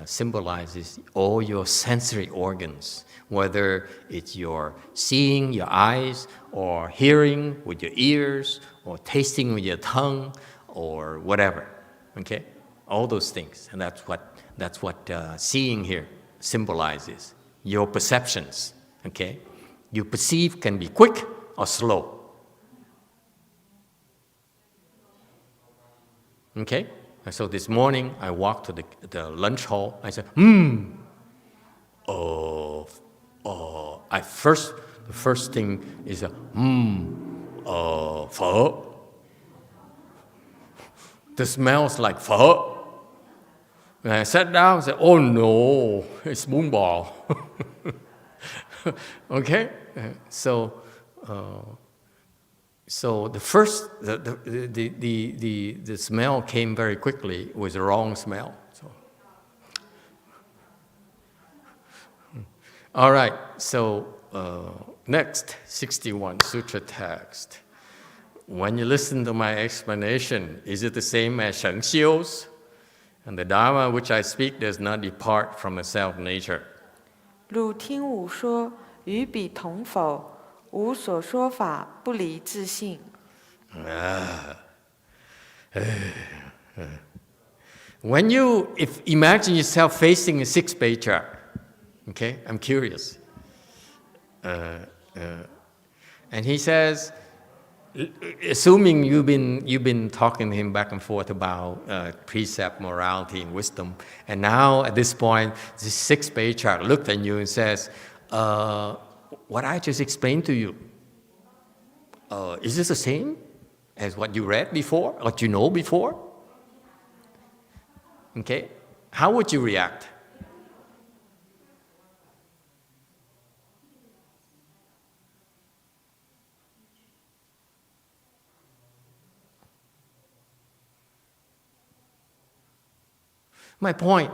symbolizes all your sensory organs, whether it's your seeing, your eyes, or hearing with your ears, or tasting with your tongue, or whatever. Okay, all those things, and that's what seeing here symbolizes. Your perceptions. Okay, you perceive can be quick or slow. Okay, and so this morning I walked to the lunch hall. I said, the first thing is pho. The smells like pho. And I sat down and said, oh no, it's moon ball. Okay, so the first, the smell came very quickly. It was the wrong smell. So. All right, so next, 61 Sutra text. When you listen to my explanation, is it the same as Sheng Xiu's? And the Dharma which I speak does not depart from the self-nature. 汝听吾说，与彼同否？吾所说法不离自性。When you imagine yourself facing a sixth Patriarch, okay, I'm curious. And he says, assuming you've been talking to him back and forth about precept, morality, and wisdom, and now at this point, the sixth Patriarch looked at you and says, what I just explained to you, is this the same as what you read before, what you know before? Okay, how would you react? My point,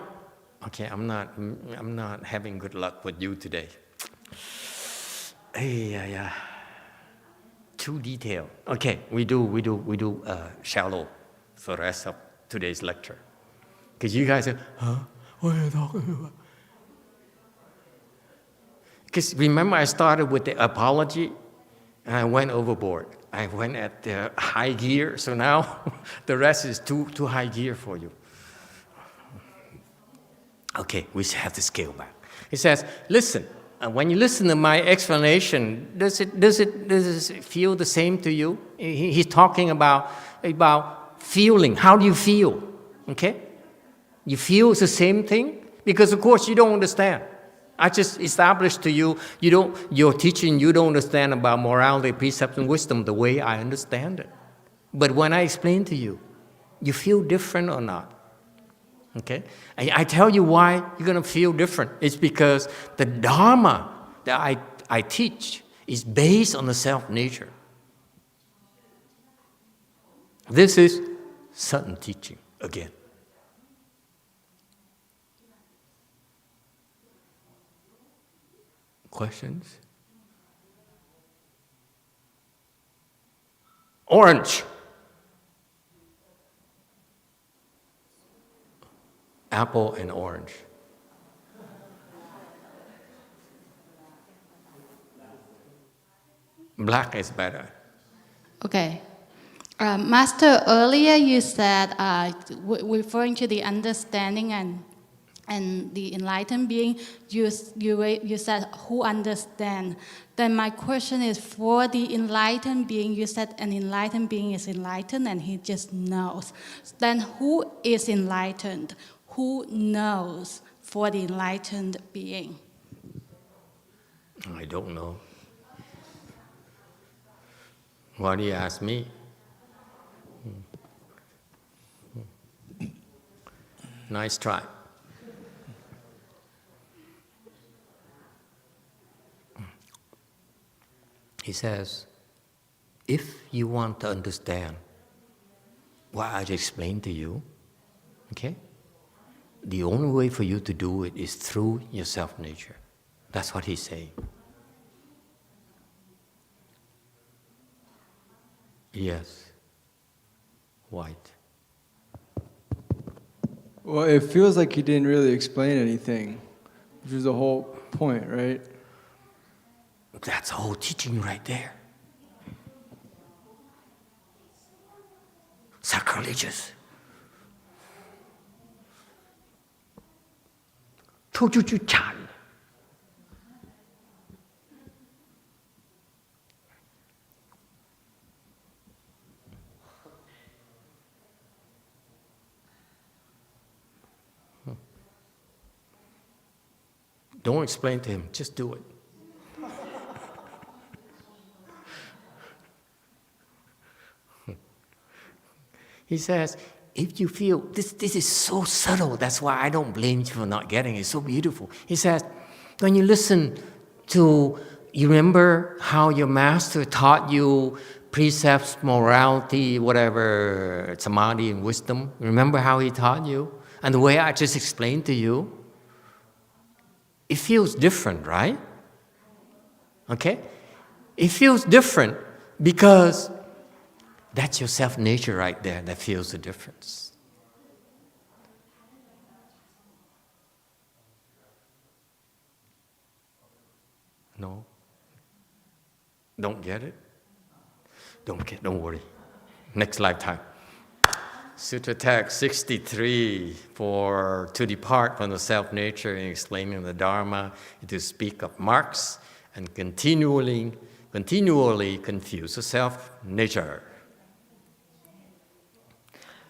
okay, I'm not having good luck with you today. Yeah. Too detailed. Okay, we do shallow for the rest of today's lecture. Because you guys are, what are you talking about? Because remember I started with the apology and I went overboard. I went at the high gear, so now the rest is too high gear for you. Okay, we have to scale back. He says, listen, when you listen to my explanation, does it feel the same to you? He's talking about feeling. How do you feel? Okay? You feel it's the same thing? Because of course you don't understand. I just established to you, your teaching, you don't understand about morality, precept, and wisdom the way I understand it. But when I explain to you, you feel different or not? Okay? I tell you why you're going to feel different. It's because the Dharma that I teach is based on the self-nature. This is sudden teaching again. Questions? Orange. Apple and orange. Black is better. Okay. Master, earlier you said, referring to the understanding and and the enlightened being, you said who understand. Then my question is, for the enlightened being, you said an enlightened being is enlightened and he just knows. Then who is enlightened? Who knows for the enlightened being? I don't know. Why do you ask me? Nice try. He says, if you want to understand what I just explained to you, okay, the only way for you to do it is through your self-nature. That's what he's saying. Yes. White. Well, it feels like he didn't really explain anything, which is the whole point, right? That's the whole teaching right there. Sacrilegious. Chan. Don't explain to him, just do it. He says, if you feel, this is so subtle, that's why I don't blame you for not getting it, it's so beautiful. He says, when you listen to, you remember how your master taught you precepts, morality, whatever, samadhi and wisdom? Remember how he taught you? And the way I just explained to you? It feels different, right? Okay? It feels different because that's your self-nature right there that feels the difference. No? Don't get it? Don't worry. Next lifetime. Sutra text 63, to depart from the self-nature in explaining the Dharma, to speak of marks and continually confuse the self-nature.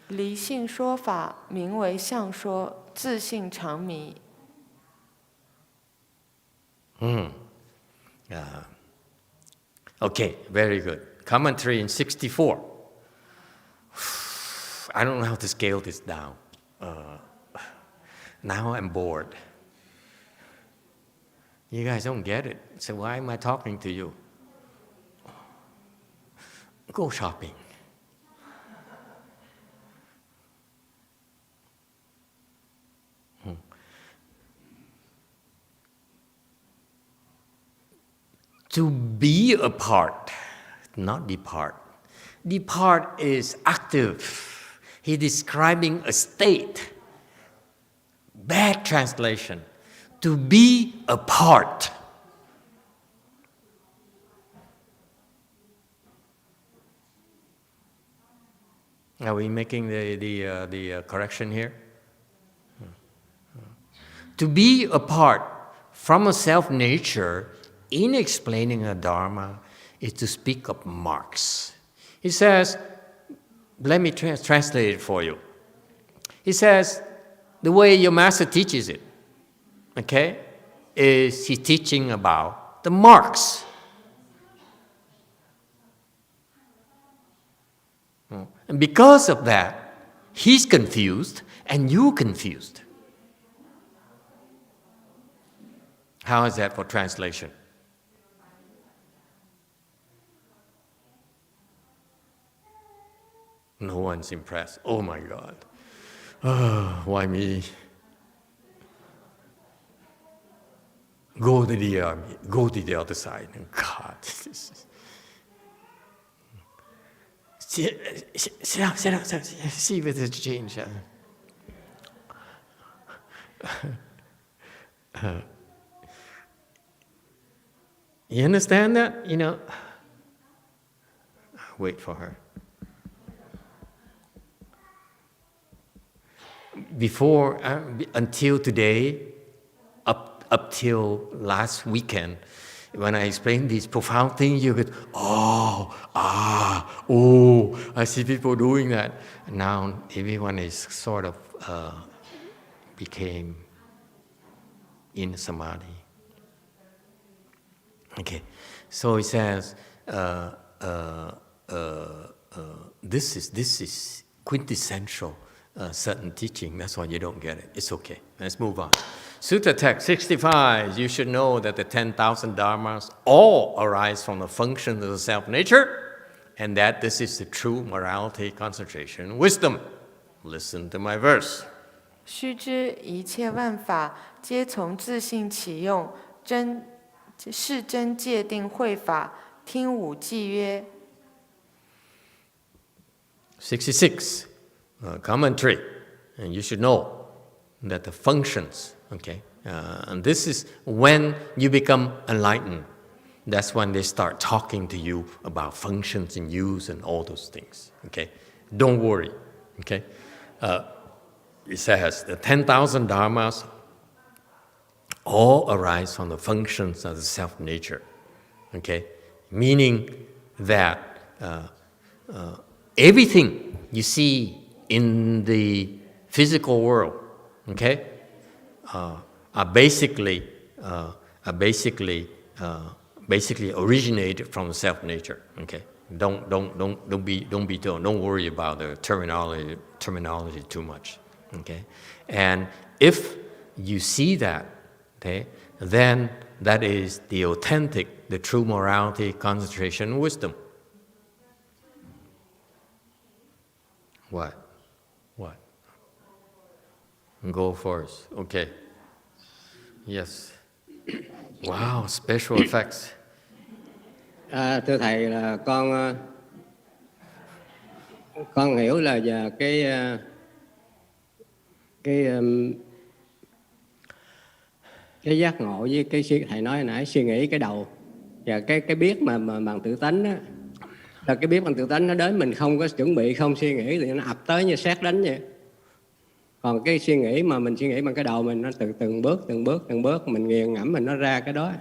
离性说法名为相说，自性常迷。Okay, very good. Commentary in 64. I don't know how to scale this down. Now I'm bored. You guys don't get it. So why am I talking to you? Go shopping. To be apart, not depart. Depart is active. He's describing a state. Bad translation. To be apart. Are we making the correction here? To be apart from a self-nature in explaining a Dharma is to speak of marks. He says, let me translate it for you. He says, the way your master teaches it, okay, is he's teaching about the marks. And because of that, he's confused and you're confused. How is that for translation? No one's impressed. Oh my God. Oh, why me? Go to the army. Go to the other side. God. Sit down. See if it's changed. You understand that? You know, wait for her. before, until today, up till last weekend, when I explain these profound things, you go, I see people doing that. Now everyone is sort of became in samadhi. Okay, so it says, this is quintessential certain teaching. That's why you don't get it. It's okay. Let's move on. Sutta text 65. You should know that the 10,000 dharmas all arise from the functions of the self-nature, and that this is the true morality, concentration, wisdom. Listen to my verse. 须知一切万法皆从自性起用，是真界定慧法。听五记曰。66. Commentary. And you should know that the functions, okay, and this is when you become enlightened. That's when they start talking to you about functions and use and all those things, okay? Don't worry, okay? It says the 10,000 dharmas all arise from the functions of the self-nature, okay? Meaning that everything you see in the physical world, okay, are basically originated from the self-nature. Okay, don't worry about the terminology too much. Okay, and if you see that, okay, then that is the authentic, the true morality, concentration, wisdom. What? Go first. Okay. Yes. Wow, special effects. Thưa thầy là con hiểu là về cái giác ngộ với cái thầy nói hồi nãy suy nghĩ cái đầu và cái biết mà bằng tự tánh á, là cái biết bằng tự tánh nó đến mình không có chuẩn bị, không suy nghĩ thì nó ập tới như sét đánh vậy. Còn cái suy nghĩ mà mình suy nghĩ bằng cái đầu mình, nó từng bước mình nghiền ngẫm mình nó ra cái đó.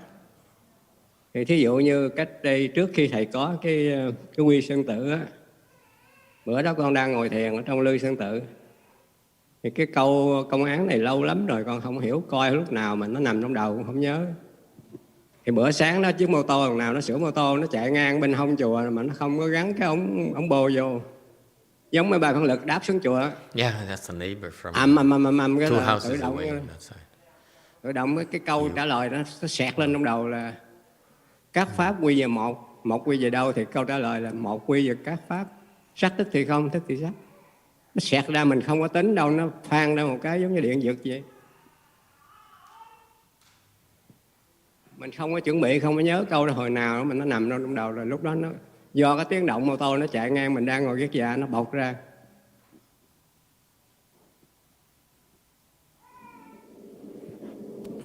Thì thí dụ như cách đây trước khi thầy có cái quy sơn tự á, bữa đó con đang ngồi thiền ở trong lư sơn tự, thì cái câu công án này lâu lắm rồi con không hiểu, coi lúc nào mà nó nằm trong đầu cũng không nhớ. Thì bữa sáng đó chiếc mô tô lần nào nó sửa mô tô, nó chạy ngang bên hông chùa mà nó không có gắn cái ống bô vô, giống mấy bà con lực đáp xuống chùa. Yeah, that's the neighbor from cái two là houses away. Tự động cái câu trả lời nó xẹt lên trong đầu là các pháp quy về một quy về đâu, thì câu trả lời là một quy về các pháp, sắc tức thì không, tức thì sắc. Nó xẹt ra mình không có tính đâu, nó phan ra một cái giống như điện giật vậy. Mình không có chuẩn bị, không có nhớ câu đó hồi nào đó, mà nó nằm trong đầu rồi. Lúc đó nó do cái tiếng động mô tô nó chạy ngang, mình đang ngồi ghét dạ, nó bộc ra.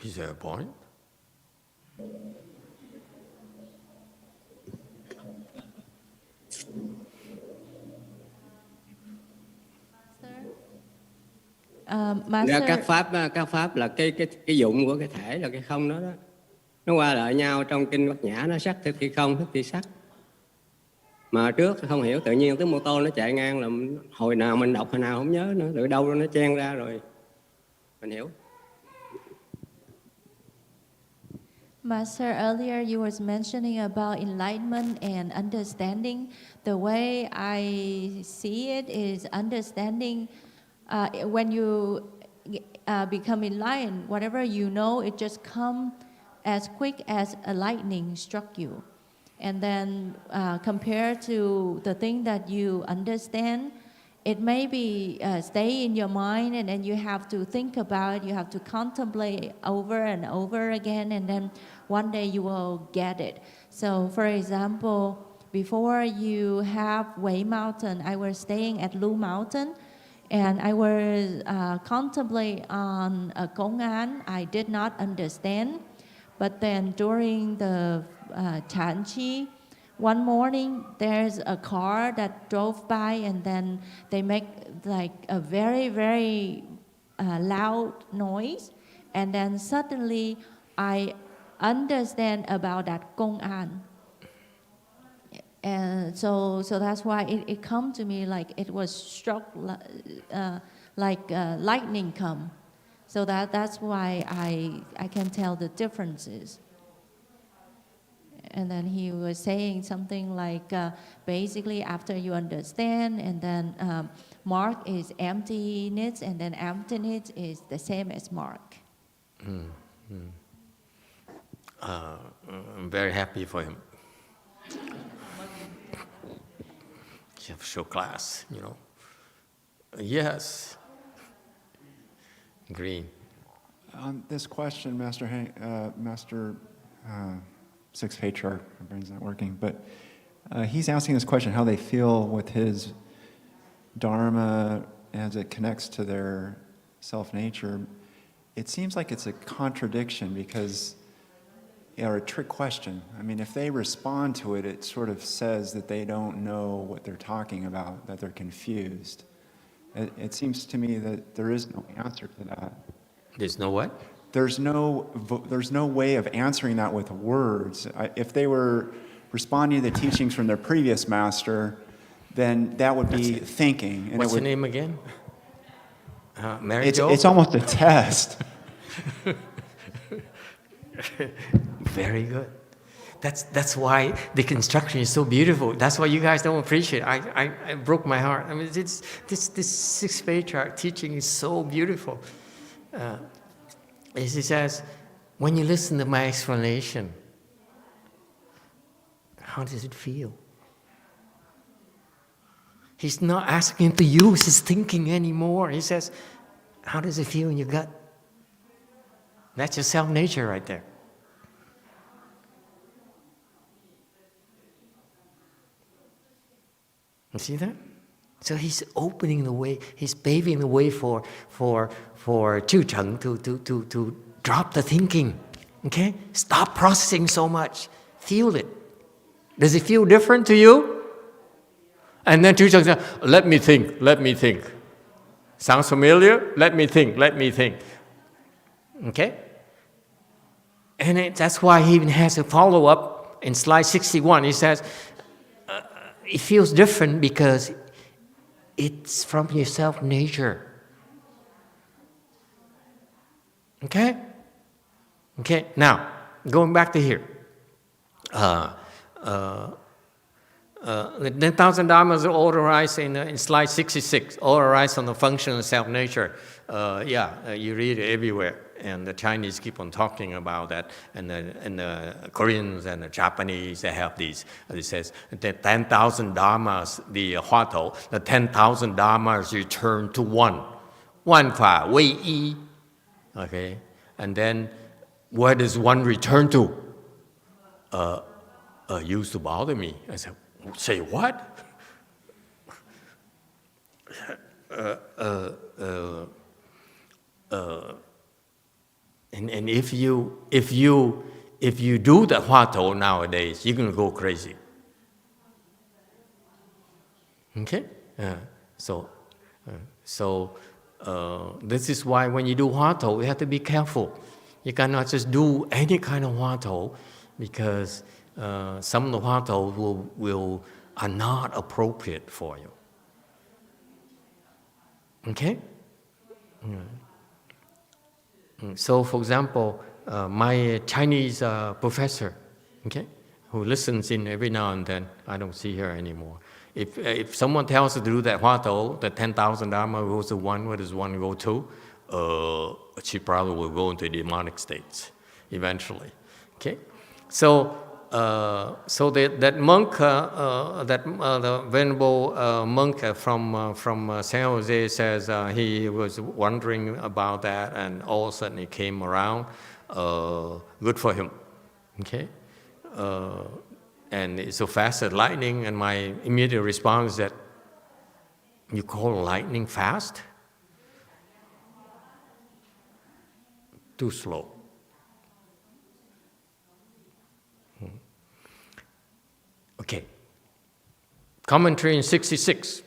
Is there a point? Master... các pháp là cái dụng của cái thể, là cái không đó đó. Nó qua lại nhau trong kinh Bát Nhã, nó sắc thức thì không, thức thì sắc. Mà trước không hiểu, tự nhiên tiếng mô tô nó chạy ngang, là hồi nào mình đọc hồi nào không nhớ nữa, từ đâu nó chen ra rồi mình hiểu. Master, earlier you was mentioning about enlightenment and understanding. The way I see it is understanding. When you become enlightened, whatever you know, it just comes as quick as a lightning struck you. And then compared to the thing that you understand, it may be stay in your mind, and then you have to think about it, you have to contemplate over and over again, and then one day you will get it. So for example, before you have Way Mountain, I was staying at Lu Mountain, and I was contemplating on a Công An. I did not understand, but then during the Chan Chi, one morning there's a car that drove by, and then they make like a very, very loud noise, and then suddenly I understand about that Gong An. And so that's why it come to me like it was struck like lightning come. So that's why I can tell the differences. And then he was saying something like, basically after you understand, and then mark is emptiness, and then emptiness is the same as mark. I'm very happy for him. You have show class, you know. Yes. Green. On this question, Master Sixth Patriarch, my brain's not working, but he's asking this question, how they feel with his Dharma as it connects to their self-nature. It seems like it's a contradiction because, or a trick question. I mean, if they respond to it, it sort of says that they don't know what they're talking about, that they're confused. It seems to me that there is no answer to that. There's no what? There's no way of answering that with words. If they were responding to the teachings from their previous master, then that would be thinking. And what's your name again? Mary Jo? It's almost a test. Very good. That's why the construction is so beautiful. That's why you guys don't appreciate it. I broke my heart. I mean, this Sixth Patriarch teaching is so beautiful. He says, when you listen to my explanation, how does it feel? He's not asking to use his thinking anymore. He says, how does it feel in your gut? That's your self-nature right there. You see that? So he's opening the way, he's paving the way for Chư Trần to drop the thinking. Okay? Stop processing so much. Feel it. Does it feel different to you? And then Chư Trần says, let me think. Sounds familiar? Let me think. Okay? And that's why he even has a follow-up in slide 61. He says, it feels different because it's from your self-nature. Okay? Okay, now, going back to here. The 10,000 Dharmas are all arise in slide 66, all arise on the function of self-nature. You read it everywhere. And the Chinese keep on talking about that, and the Koreans and the Japanese, they have these. It says the 10,000 dharmas, the Huatou, the 10,000 dharmas return to one. One fa wei yi. Okay, and then where does one return to? Used to bother me. I said, say what? And if you do the Huatou nowadays, you're gonna go crazy. Okay, so this is why when you do Huatou, you have to be careful. You cannot just do any kind of Huatou because some of the Huatou are not appropriate for you. Okay. So, for example, my Chinese professor, okay, who listens in every now and then, I don't see her anymore. If someone tells her to do that Huatou, the 10,000 Dharma goes to one, where does one go to? She probably will go into demonic states eventually. Okay, so that monk, the venerable monk from San Jose says he was wondering about that, and all of a sudden he came around. Good for him. Okay, and it's so fast as lightning. And my immediate response is that you call lightning fast? Too slow. Okay, commentary in 66,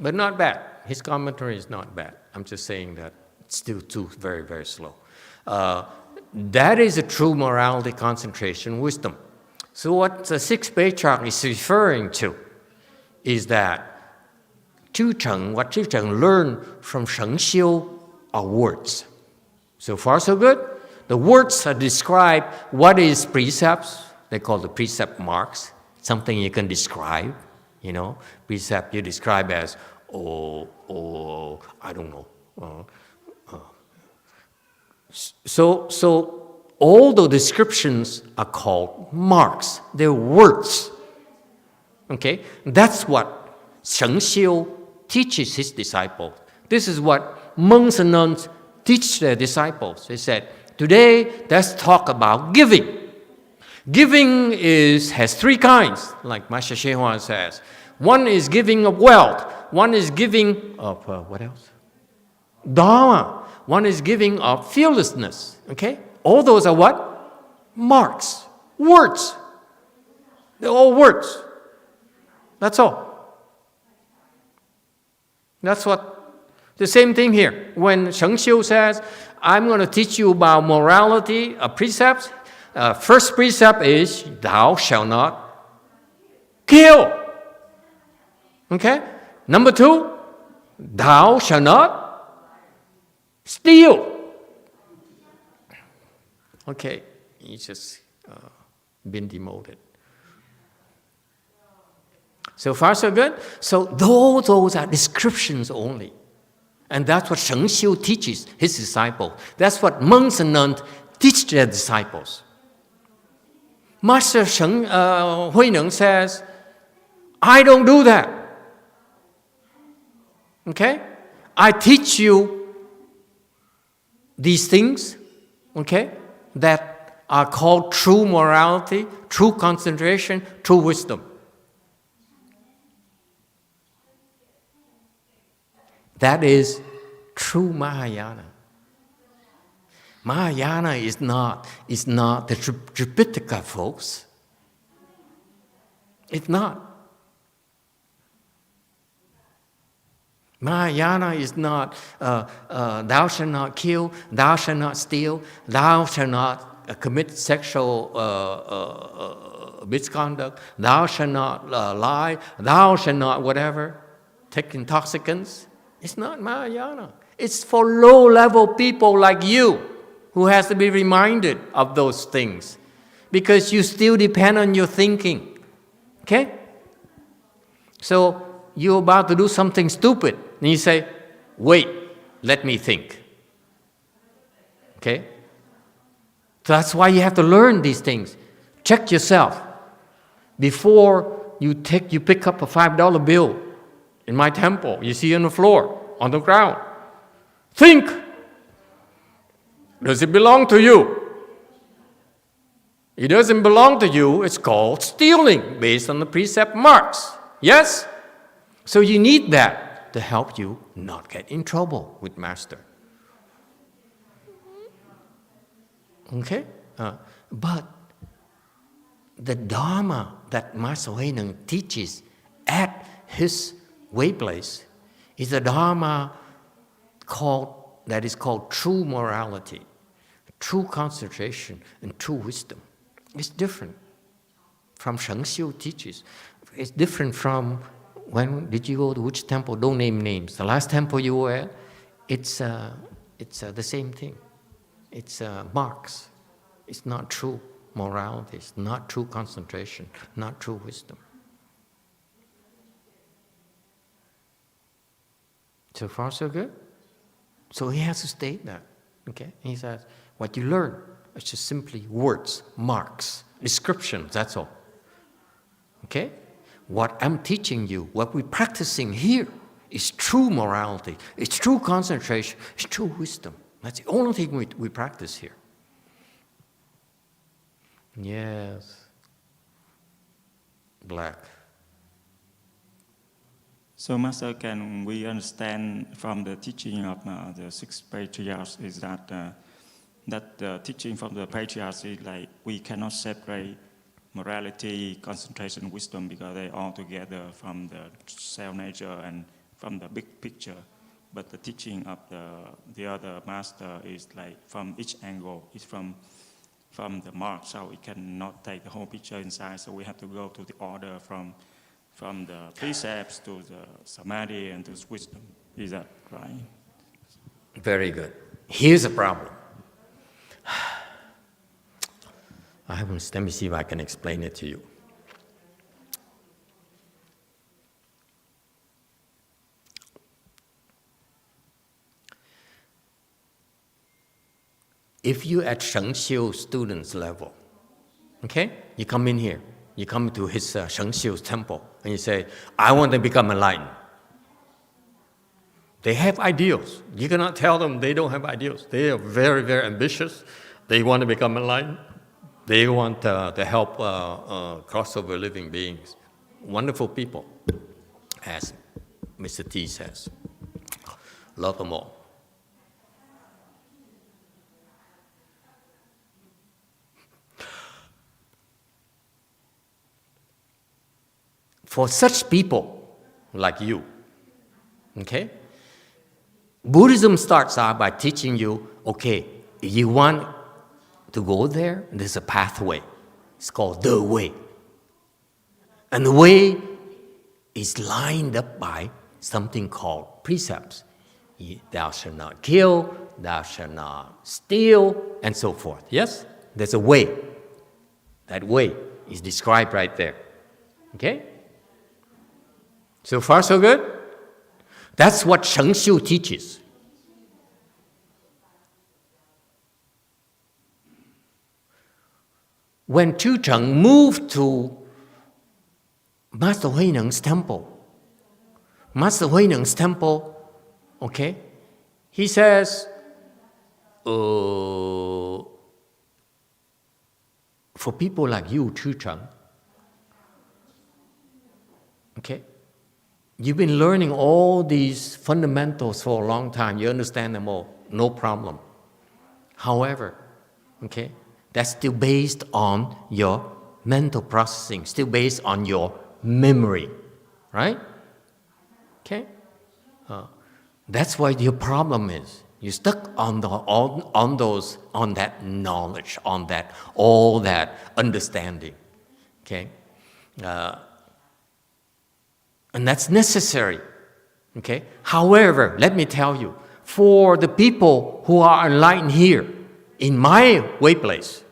but not bad. His commentary is not bad. I'm just saying that Still too very, very slow. That is a true morality, concentration, wisdom. So what the sixth patriarch is referring to is that what Chư Trần learned from Sheng Xiu are words. So far, so good. The words are describe what is precepts. They call the precept marks, something you can describe. You know, precept you describe as, I don't know. So all the descriptions are called marks. They're words. Okay? That's what Sheng Xiu teaches his disciples. This is what monks and nuns teach their disciples. They said, today let's talk about giving. Giving has three kinds, like Master YongHua says. One is giving of wealth. One is giving of, what else? Dharma. One is giving of fearlessness. Okay? All those are what? Marks. Words. They're all words. That's all. That's what, the same thing here. When Sheng Xiu says, I'm going to teach you about morality, precepts, first precept is, thou shalt not kill. Okay? Number 2, thou shalt not steal. Okay, he's just been demoted. So far, so good. So those are descriptions only. And that's what Sheng Xiu teaches his disciples. That's what monks and nuns teach their disciples. Master Huineng says, I don't do that. Okay? I teach you these things, okay, that are called true morality, true concentration, true wisdom. That is true Mahayana. Mahayana is not the Tripitaka, folks. It's not. Mahayana is not thou shalt not kill, thou shalt not steal, thou shalt not commit sexual misconduct, thou shalt not lie, thou shalt not whatever, take intoxicants. It's not Mahayana. It's for low-level people like you who has to be reminded of those things because you still depend on your thinking. Okay? So you're about to do something stupid and you say, wait, let me think. Okay? So that's why you have to learn these things. Check yourself. Before you pick up a $5 bill in my temple, you see on the floor, on the ground. Think. Does it belong to you? It doesn't belong to you. It's called stealing based on the precept marks. Yes? So you need that to help you not get in trouble with Master. Okay? But the Dharma that Master Huineng teaches at his way place is a Dharma that is called true morality, true concentration, and true wisdom. It's different from Sheng Xiu teaches. It's different from when did you go to which temple? Don't name names. The last temple you were at, it's the same thing. It's marks. It's not true morality. It's not true concentration, not true wisdom. So far, so good? So he has to state that. Okay? He says, what you learn is just simply words, marks, descriptions, that's all. Okay? What I'm teaching you, what we're practicing here, is true morality, it's true concentration, it's true wisdom. That's the only thing we practice here. Yes. Black. So, Master, can we understand from the teaching of the six patriarchs is that the teaching from the patriarchs is like we cannot separate morality, concentration, wisdom because they all together from the self nature and from the big picture. but the teaching of the other master is like from each angle. It's from the mark, so we cannot take the whole picture inside. So we have to go to the order from the precepts to the samadhi and to wisdom. Is that right? Very good. Here's the problem. Let me see if I can explain it to you. If you at Shengxiu students level, okay, you come in here, you come to his Shengxiu temple, and you say, I want to become enlightened. They have ideals. You cannot tell them they don't have ideals. They are very, very ambitious. They want to become enlightened. They want to help crossover living beings. Wonderful people, as Mr. T says. Love them all. For such people like you, okay, Buddhism starts out by teaching you, okay, if you want to go there, there's a pathway. It's called the way. And the way is lined up by something called precepts. Thou shalt not kill, thou shalt not steal, and so forth. Yes? There's a way. That way is described right there. Okay? So far, so good? That's what Shengxiu teaches. When Chu Cheng moved to Master Huineng's temple, okay, he says, for people like you, Chu Cheng, okay, you've been learning all these fundamentals for a long time. You understand them all, no problem. However, okay, that's still based on your mental processing, still based on your memory, right? Okay, that's why your problem is you're stuck on that knowledge, on that all that understanding. Okay. And that's necessary, okay? However, let me tell you, for the people who are enlightened here, in my way place,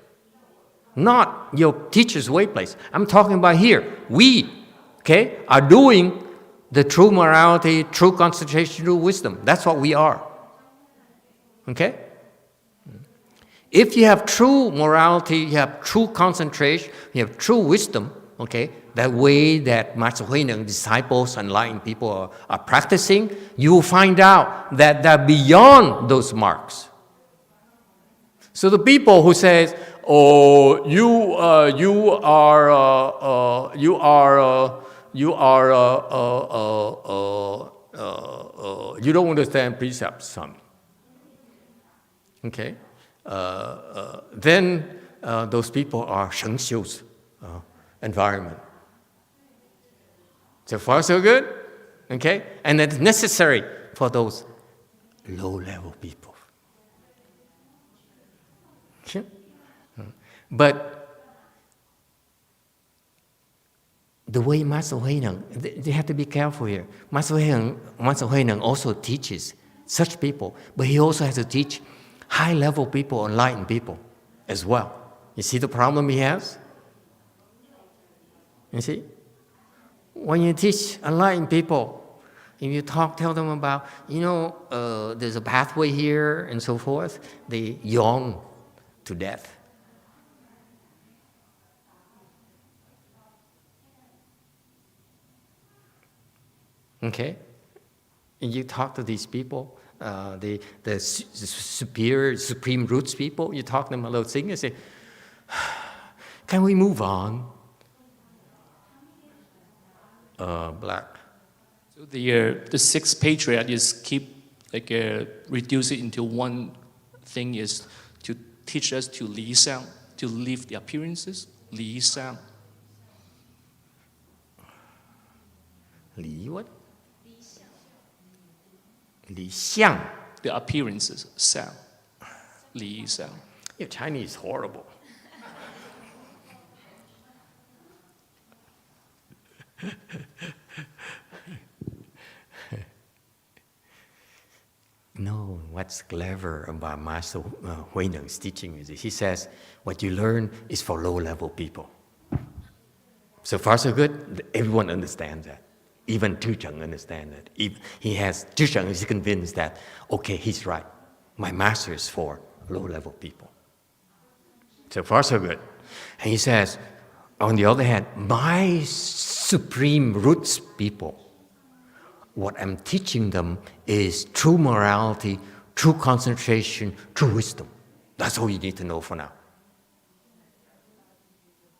not your teacher's way place, I'm talking about here, we, okay, are doing the true morality, true concentration, true wisdom. That's what we are, okay? If you have true morality, you have true concentration, you have true wisdom, okay, that way that Master Huineng disciples, enlightened people are practicing, you will find out that they're beyond those marks. So the people who says, "Oh, you don't understand precepts, son." Okay, then those people are Shengxiu's environment. So far, so good? Okay? And it's necessary for those low-level people. Okay? But the way Master Huineng, they have to be careful here. Master Huineng also teaches such people, but he also has to teach high-level people, enlightened people as well. You see the problem he has? You see? When you teach enlightened people, if you tell them about, there's a pathway here and so forth, they yawn to death. Okay? And you talk to these people, the superior, supreme roots people, you talk to them a little thing and say, can we move on? Black. So the six patriarchs is reduce it into one thing, is to teach us to li xiang, to leave the appearances, li xiang. Li what? Li xiang. The appearances, 相, 理相. Your Chinese is horrible. No, what's clever about Master Huineng's teaching is he says, what you learn is for low-level people. So far, so good. Everyone understands that. Even Tu Cheng understands that. Tu Cheng is convinced that, okay, he's right. My master is for low-level people. So far, so good. And he says, on the other hand, my supreme roots people, what I'm teaching them is true morality, true concentration, true wisdom. That's all you need to know for now.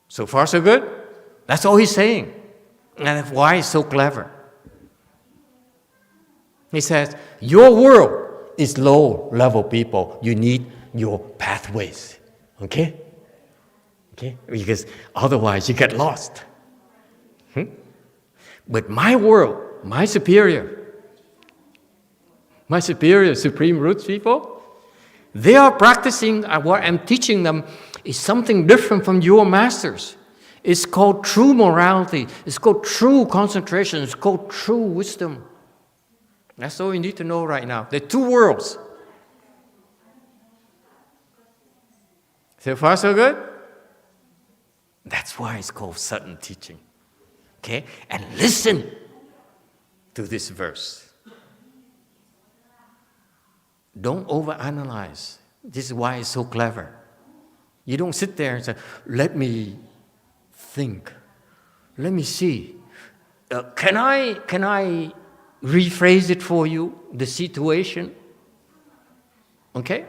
So far, so good? That's all he's saying. And that's why he's so clever. He says, your world is low-level people. You need your pathways. Okay? Okay? Because otherwise you get lost. But my world, my superior, supreme roots people, they are practicing what I'm teaching them is something different from your masters. It's called true morality. It's called true concentration. It's called true wisdom. That's all you need to know right now. There are two worlds. So far, so good? That's why it's called sudden teaching. Okay? And listen to this verse. Don't overanalyze. This is why it's so clever. You don't sit there and say, let me think. Let me see. Can I rephrase it for you, the situation? Okay?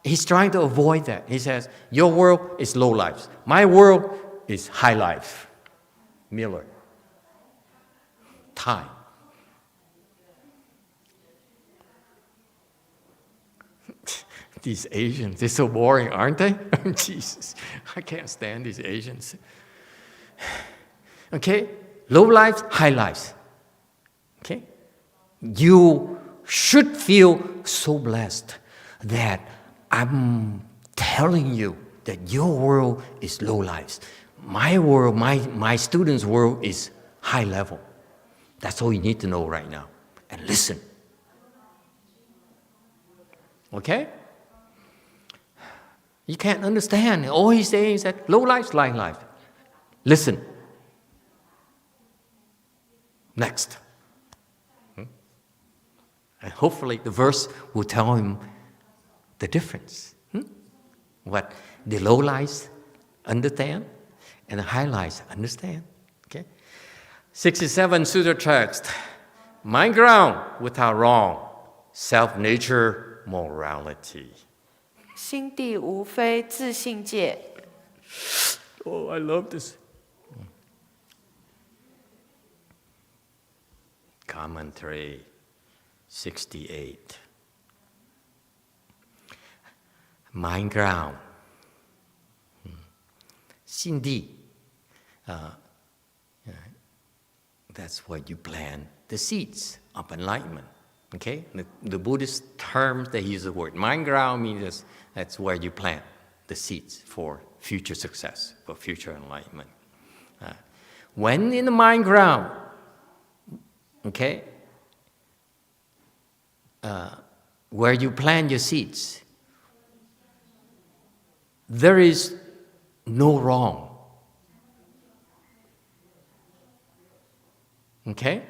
He's trying to avoid that. He says, your world is low life. My world is high life. Miller. Time. These Asians, they're so boring, aren't they? Jesus, I can't stand these Asians. Okay? Low lives, high lives. Okay? You should feel so blessed that I'm telling you that your world is low lives. My world, my students' world is high level. That's all you need to know right now. And listen. Okay? You can't understand. All he's saying is that low life, high life. Listen. Next. And hopefully the verse will tell him the difference. What the low lives understand and the high lives understand. Okay? 67 Sutra text. Mind ground without wrong. Self-nature, morality. 心地无非自性界. Oh, I love this. Commentary 68. Mind ground. 心地. That's what you plant the seeds of enlightenment. Okay? The Buddhist terms, they use the word mind ground means that's where you plant the seeds for future success, for future enlightenment. When in the mind ground, okay, where you plant your seeds, there is no wrong. Okay?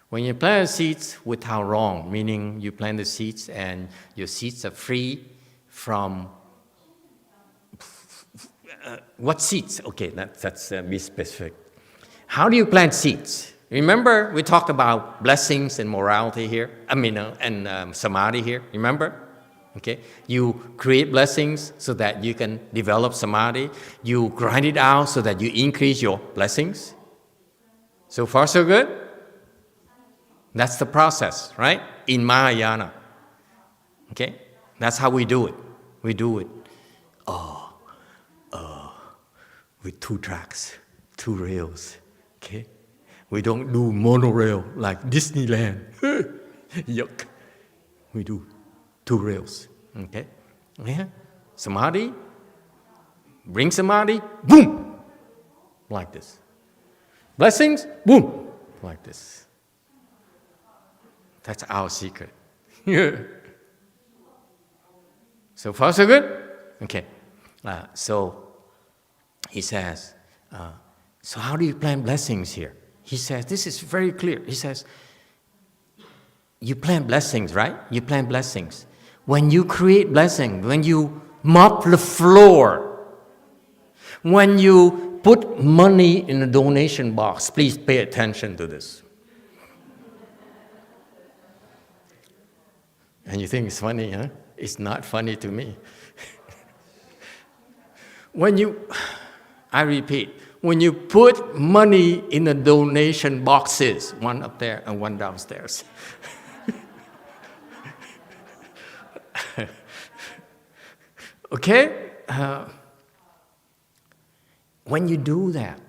When you plant seeds without wrong, meaning you plant the seeds and your seeds are free from what seeds? Okay, that's be specific. How do you plant seeds? Remember, we talked about blessings and morality here. And samadhi here. Remember? Okay, you create blessings so that you can develop samadhi. You grind it out so that you increase your blessings. So far, so good? That's the process, right? In Mahayana. Okay? That's how we do it. We do it with 2 tracks, 2 rails. Okay? We don't do monorail like Disneyland. Yuck. We do 2 rails. Okay? Yeah. Samadhi. Bring samadhi. Boom. Like this. Blessings. Boom. Like this. That's our secret. So far, so good? Okay. So he says, so how do you plant blessings here? He says, this is very clear. He says, you plant blessings, right? You plant blessings. When you create blessing, when you mop the floor, when you put money in a donation box, please pay attention to this. And you think it's funny, huh? It's not funny to me. I repeat, when you put money in the donation boxes, one up there and one downstairs. Okay? When you do that,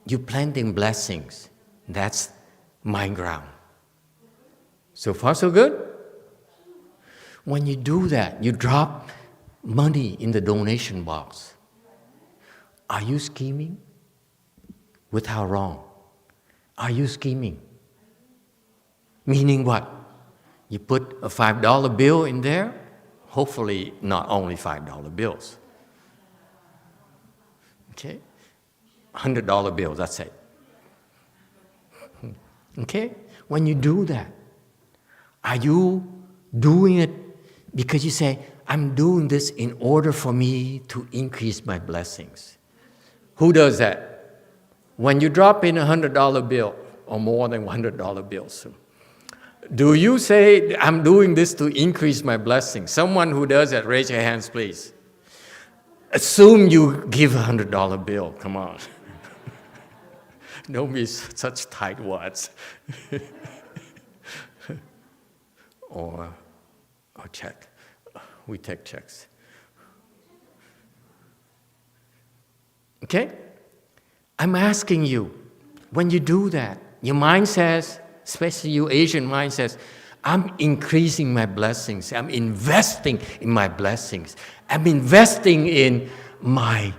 you're planting blessings. That's mind ground. So far, so good? When you do that, you drop money in the donation box. Are you scheming? With how wrong? Are you scheming? Meaning what? You put a $5 bill in there, hopefully not only $5 bills. Okay? $100 bills, that's it. Okay? When you do that, are you doing it because you say, I'm doing this in order for me to increase my blessings? Who does that? When you drop in a $100 bill, or more than $100 bills, do you say, I'm doing this to increase my blessings? Someone who does that, raise your hands, please. Assume you give a $100 bill, come on. Don't be such tight wads. or check. We take checks. Okay? I'm asking you, when you do that, your mind says, especially your Asian mind says, I'm increasing my blessings. I'm investing in my blessings. I'm investing in my,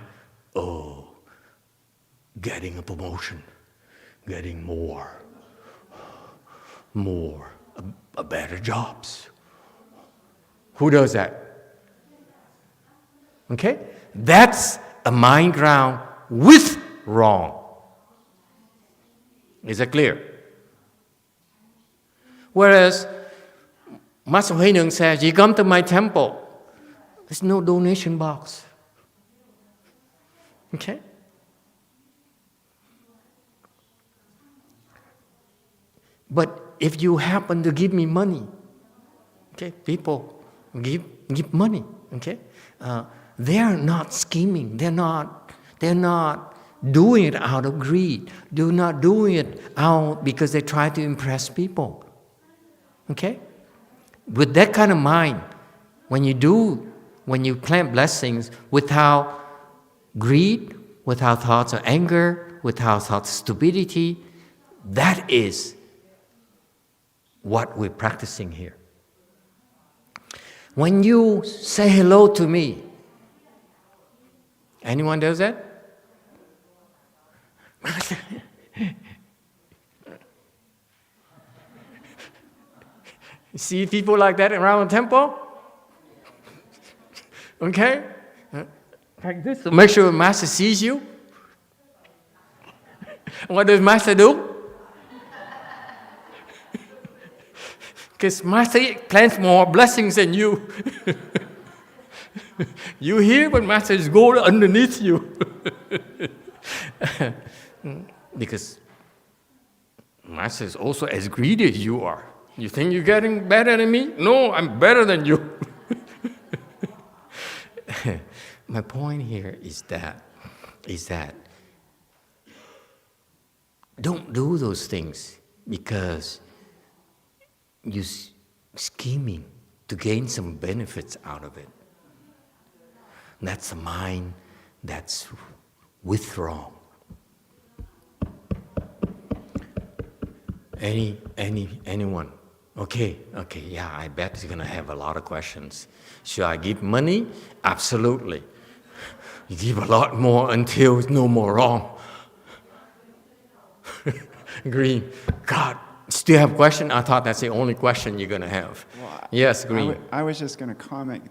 getting a promotion, getting more, better jobs. Who does that? Okay? That's a mind ground with wrong. Is that clear? Whereas Master Huineng says, you come to my temple, there's no donation box. Okay? But if you happen to give me money, okay, people give money, okay? They're not scheming. They're not doing it out of greed. They're not doing it out because they try to impress people. Okay? With that kind of mind, when you plant blessings without greed, without thoughts of anger, without thoughts of stupidity, that is what we're practicing here. When you say hello to me, anyone does that? See people like that around the temple? Okay? Like this to make sure the master sees you. What does master do? Because master plants more blessings than you. You hear, but master is going underneath you. Because master is also as greedy as you are. You think you're getting better than me? No, I'm better than you. My point here is that don't do those things because you're scheming to gain some benefits out of it. That's a mind that's withdrawn. Anyone? Okay, yeah, I bet he's gonna have a lot of questions. Should I give money? Absolutely. You give a lot more until it's no more wrong. Green, God, still have question? I thought that's the only question you're gonna have. Well, Yes, Green. I was just going to comment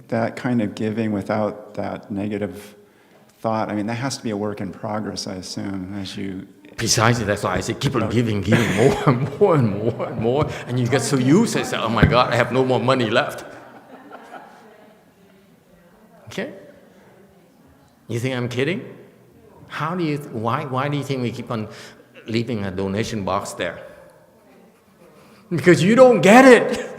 that kind of giving without that negative thought, I mean, that has to be a work in progress, I assume, as you... Precisely, that's why I say keep on giving more and more and more and more, and you get so used to it, say, oh my God, I have no more money left. Okay? You think I'm kidding? Why do you think we keep on leaving a donation box there? Because you don't get it.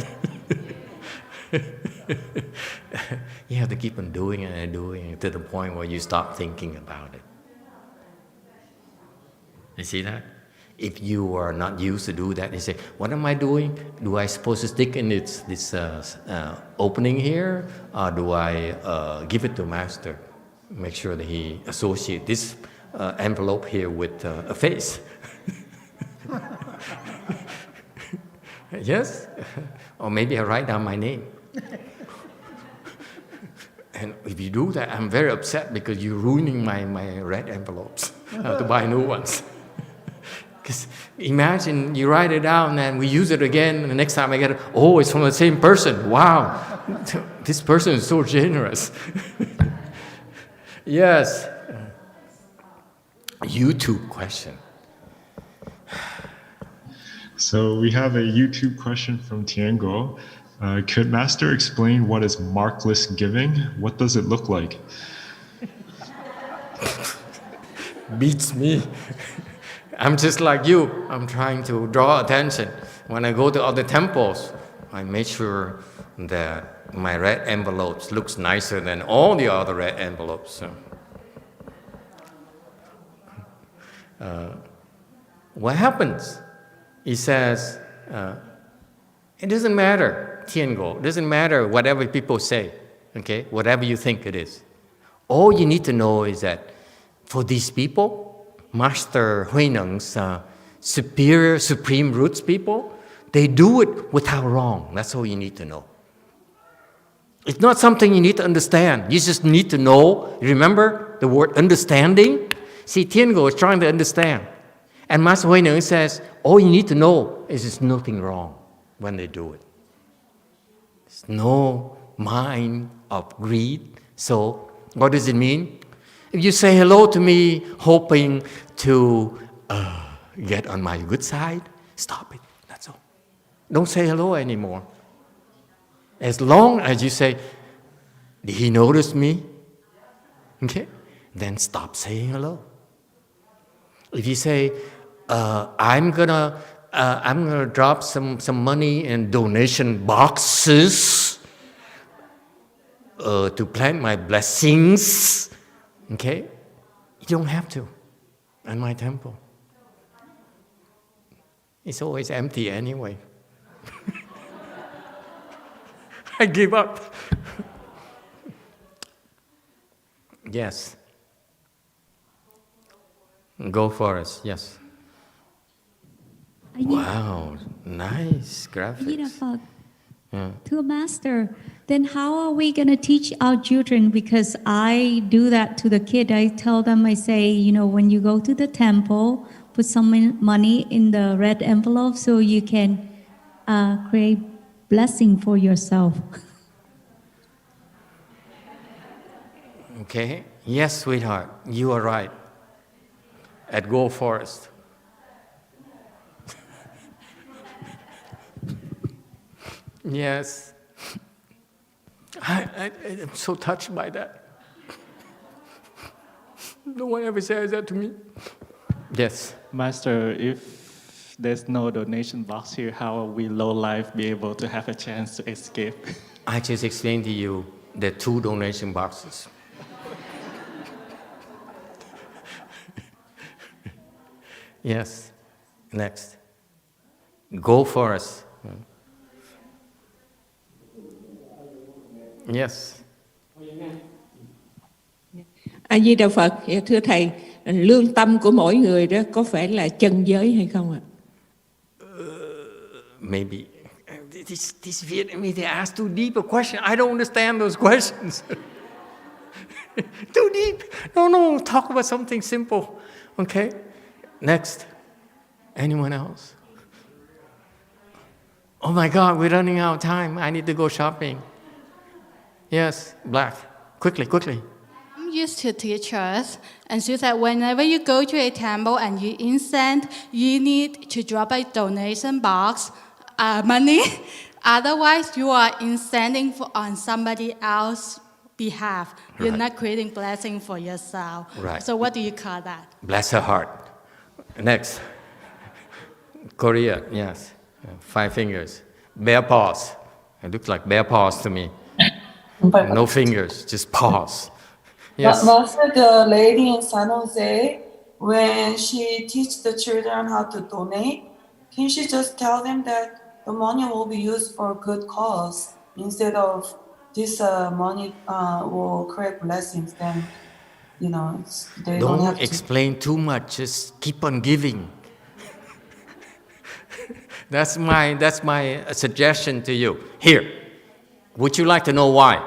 You have to keep on doing it and doing it to the point where you stop thinking about it. You see that? If you are not used to do that, you say, what am I doing? Do I supposed to stick in this opening here? Or do I give it to Master? Make sure that he associate this envelope here with a face. Yes? Or maybe I write down my name. And if you do that, I'm very upset because you're ruining my red envelopes. I have to buy new ones. Because imagine you write it down and we use it again, and the next time I get it, oh, it's from the same person. Wow, this person is so generous. Yes. YouTube question. So we have a YouTube question from Tiango. Could Master explain what is markless giving? What does it look like? Beats me. I'm just like you. I'm trying to draw attention. When I go to other temples, I make sure that my red envelopes looks nicer than all the other red envelopes. What happens? He says, it doesn't matter, Tiango. It doesn't matter whatever people say, okay? Whatever you think it is. All you need to know is that for these people, Master Huineng's superior, supreme roots people, they do it without wrong. That's all you need to know. It's not something you need to understand. You just need to know. Remember the word understanding? See, Tiango is trying to understand. And Master Huineng says, all you need to know is there's nothing wrong when they do it. There's no mind of greed. So what does it mean? If you say hello to me hoping to get on my good side, stop it. That's all. Don't say hello anymore. As long as you say, did he notice me? Okay? Then stop saying hello. If you say, I'm gonna drop some money in donation boxes to plant my blessings, okay? You don't have to in my temple. It's always empty anyway. I give up. Yes. Go for us, yes. Wow, nice graphics. Yeah. To a master, then how are we going to teach our children? Because I do that to the kid. I tell them, I say, you know, when you go to the temple, put some money in the red envelope so you can create blessing for yourself. Okay, yes, sweetheart, you are right. At Go Forest. Yes. I'm so touched by that. No one ever says that to me. Yes. Master, if there's no donation box here, how will we low life be able to have a chance to escape? I just explained to you there are 2 donation boxes. Yes. Next. Go for us. Yes. A Di Đà Phật, thưa thầy, lương tâm của mỗi người đó có phải là chân giới hay không ạ? maybe this Vietnamese, they ask too deep a question. I don't understand those questions. Too deep. No, talk about something simple. Okay? Next. Anyone else? Oh my God, we're running out of time. I need to go shopping. Yes, black. Quickly. I'm used to teachers, and she said whenever you go to a temple and you incense, you need to drop a donation box, money. Otherwise, you are incensing on somebody else's behalf. You're Right. not creating blessing for yourself. Right. So what do you call that? Bless her heart. Next. Korea, yes. 5 fingers. Bear paws. It looks like bear paws to me. No fingers, just paws. Yes. Master, the lady in San Jose, when she teaches the children how to donate, can she just tell them that the money will be used for good cause instead of this money will create blessings? Then, they don't have Don't to. explain too much, just keep on giving. That's my suggestion to you. Here, would you like to know why?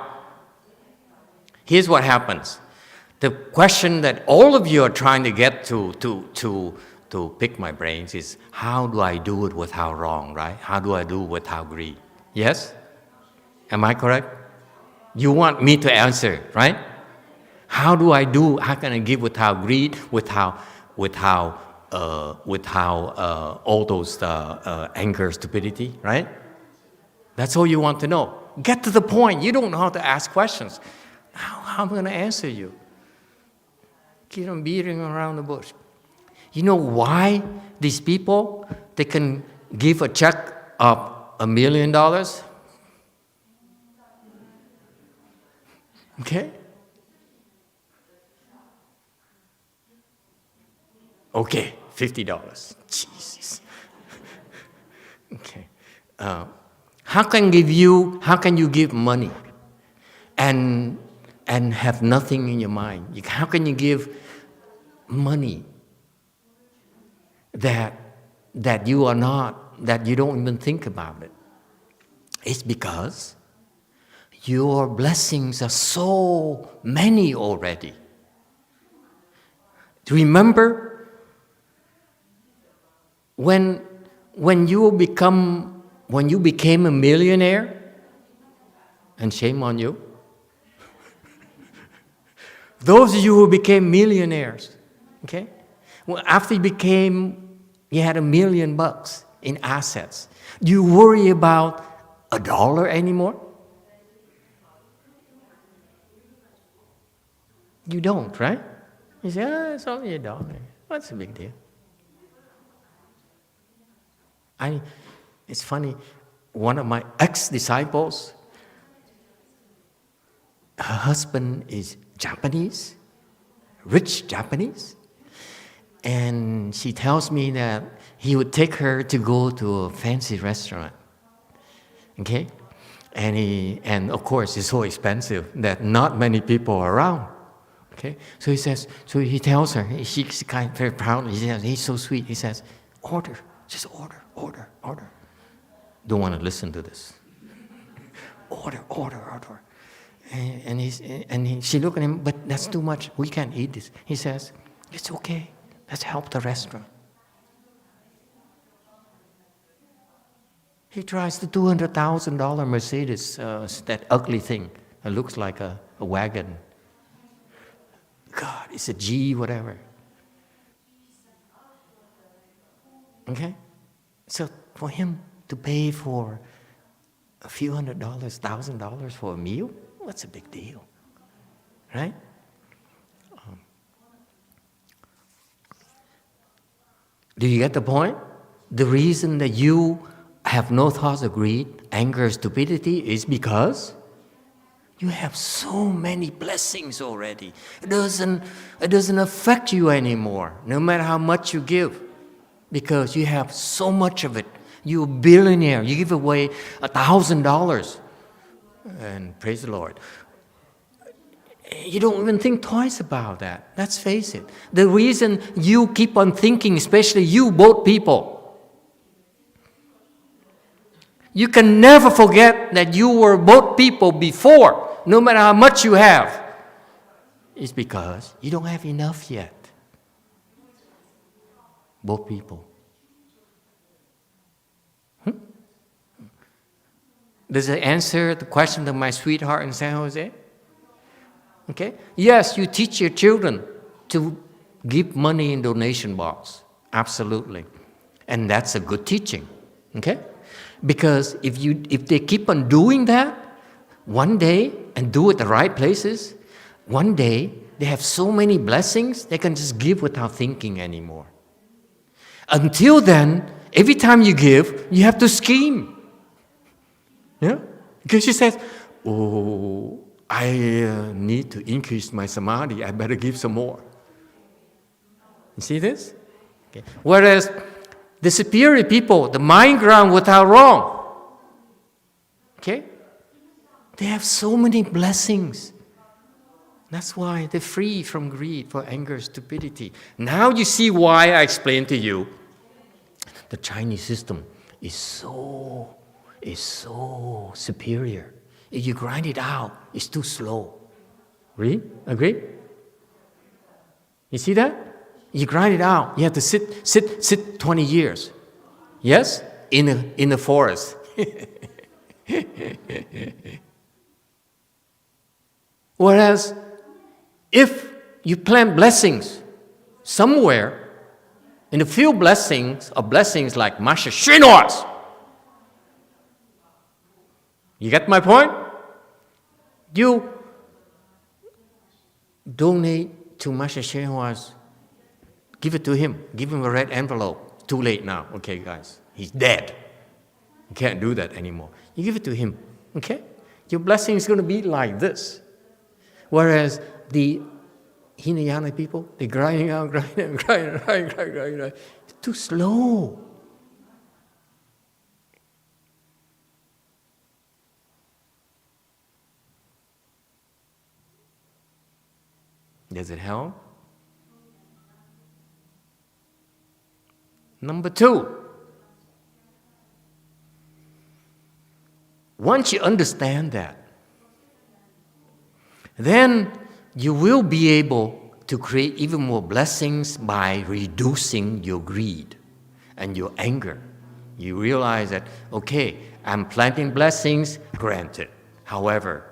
Here's what happens. The question that all of you are trying to get to pick my brains is, how do I do it without wrong, right? How do I do it without greed? Yes? Am I correct? You want me to answer, right? How can I give without greed, without all those anger, stupidity, right? That's all you want to know. Get to the point. You don't know how to ask questions. How am I going to answer you? Keep on beating around the bush. You know why these people, they can give a check of $1 million? Okay? Okay, $50. Jesus. Okay. How can you give money and have nothing in your mind? How can you give money that you are not, that you don't even think about it? It's because your blessings are so many already. Remember when you became a millionaire, and shame on you. Those of you who became millionaires, okay? Well, after you had $1 million in assets, do you worry about $1 anymore? You don't, right? You say, it's only $1. What's the big deal? It's funny, one of my ex-disciples, her husband is Japanese, rich Japanese, and she tells me that he would take her to go to a fancy restaurant, okay? And of course, it's so expensive that not many people are around, okay? So he tells her, she's kind of very proud, he's so sweet, he says, order, just order. Don't want to listen to this. Order. And she looked at him, but that's too much. We can't eat this. He says, it's okay. Let's help the restaurant. He tries the $200,000 Mercedes, that ugly thing. It looks like a wagon. God, it's a G, whatever. Okay? So for him to pay for a few $100, $1,000 for a meal, what's a big deal, right? Do you get the point? The reason that you have no thoughts of greed, anger, stupidity is because you have so many blessings already. It doesn't affect you anymore, no matter how much you give. Because you have so much of it. You're a billionaire. You give away $1,000. And praise the Lord. You don't even think twice about that. Let's face it. The reason you keep on thinking, especially you, both people, You can never forget that you were both people before, no matter how much you have. It's because you don't have enough yet. Both people. Does it answer the question of my sweetheart in San Jose? Okay? Yes, you teach your children to give money in donation box. Absolutely. And that's a good teaching. Okay? Because if they keep on doing that one day and do it the right places, one day they have so many blessings they can just give without thinking anymore. Until then, every time you give, you have to scheme. Yeah? Because she says, oh, I need to increase my samadhi, I better give some more. You see this? Okay. Whereas the superior people, the mind ground without wrong, okay? They have so many blessings. That's why they're free from greed, for anger, stupidity. Now you see why I explained to you the Chinese system is so superior. If you grind it out, it's too slow. Really? Agree? You see that? You grind it out. You have to sit 20 years. Yes? In the forest. Whereas, if you plant blessings somewhere, in a few blessings like Master Srinivas, you get my point? You donate to Master Srinivas, give it to him, give him a red envelope. Too late now, okay guys, he's dead. You can't do that anymore. You give it to him, okay? Your blessing is going to be like this. Whereas the Hinayana people, they're grinding out. It's too slow. Does it help? Number 2, once you understand that, then you will be able to create even more blessings by reducing your greed and your anger. You realize that, okay, I'm planting blessings, granted. However,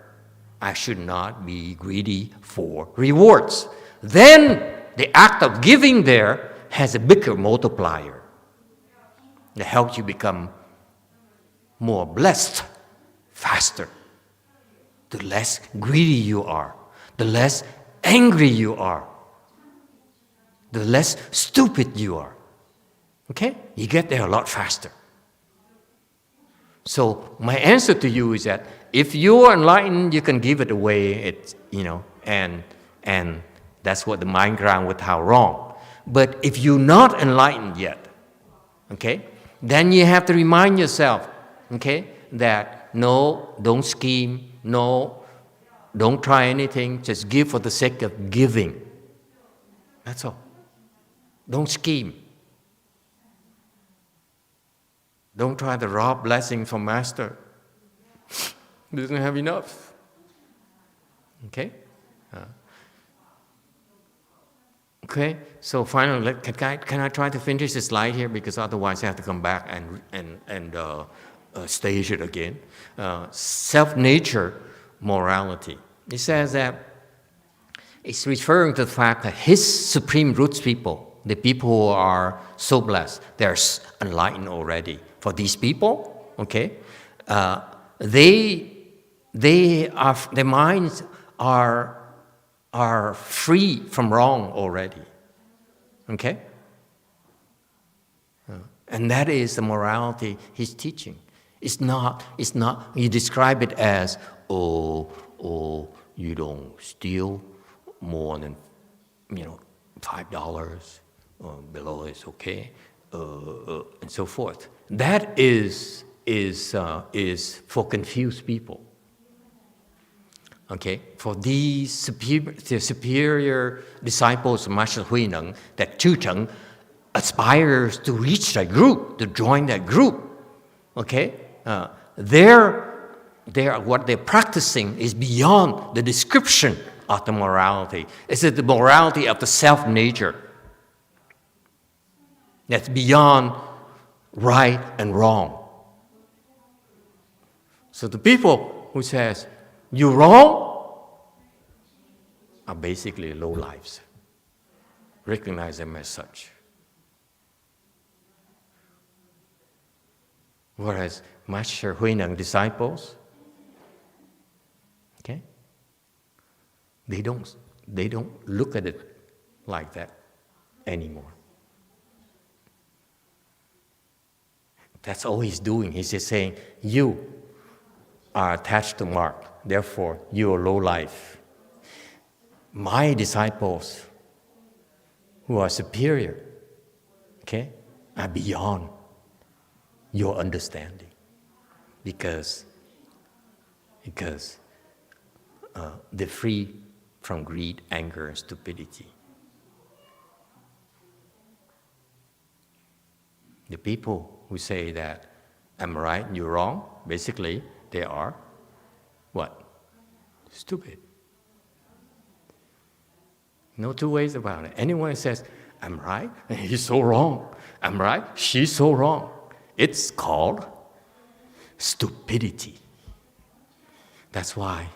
I should not be greedy for rewards. Then the act of giving there has a bigger multiplier that helps you become more blessed faster. The less greedy you are, the less angry you are, the less stupid you are. Okay? You get there a lot faster. So my answer to you is that if you're enlightened, you can give it away, and that's what the mind ground without wrong. But if you're not enlightened yet, okay, then you have to remind yourself, okay, that no, don't scheme, no, don't try anything, just give for the sake of giving. That's all. Don't scheme. Don't try to rob blessing from Master. He doesn't have enough. Okay? Okay, so finally, can I try to finish this slide here, because otherwise I have to come back and stage it again. Self-nature morality. It says that it's referring to the fact that his supreme roots people, the people who are so blessed, they're enlightened already. For these people, okay, their minds are free from wrong already. Okay? And that is the morality he's teaching. It's not, you describe it as, oh, you don't steal more than, $5, below is okay, and so forth. That is for confused people. Okay, for these superior disciples of Master Huineng, that Chu Cheng aspires to reach that group, to join that group. Okay, what they're practicing is beyond the description of the morality. It's the morality of the self-nature. That's beyond right and wrong. So the people who says, you're wrong, are basically low lives. Recognize them as such. Whereas Master Huineng disciples, okay, they don't look at it like that anymore. That's all he's doing. He's just saying, you are attached to Mark, therefore you are low life. My disciples, who are superior, okay, are beyond your understanding, because they're free from greed, anger, and stupidity. The people who say that I'm right, you're wrong, basically they are what? Stupid. No two ways about it. Anyone who says, I'm right, he's so wrong. I'm right, she's so wrong. It's called stupidity. That's why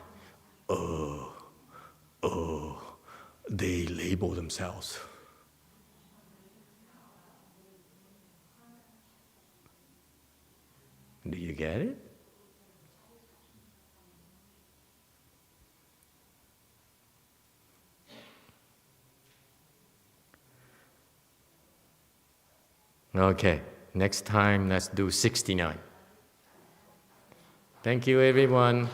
they label themselves. Do you get it? Okay, next time let's do 69. Thank you, everyone.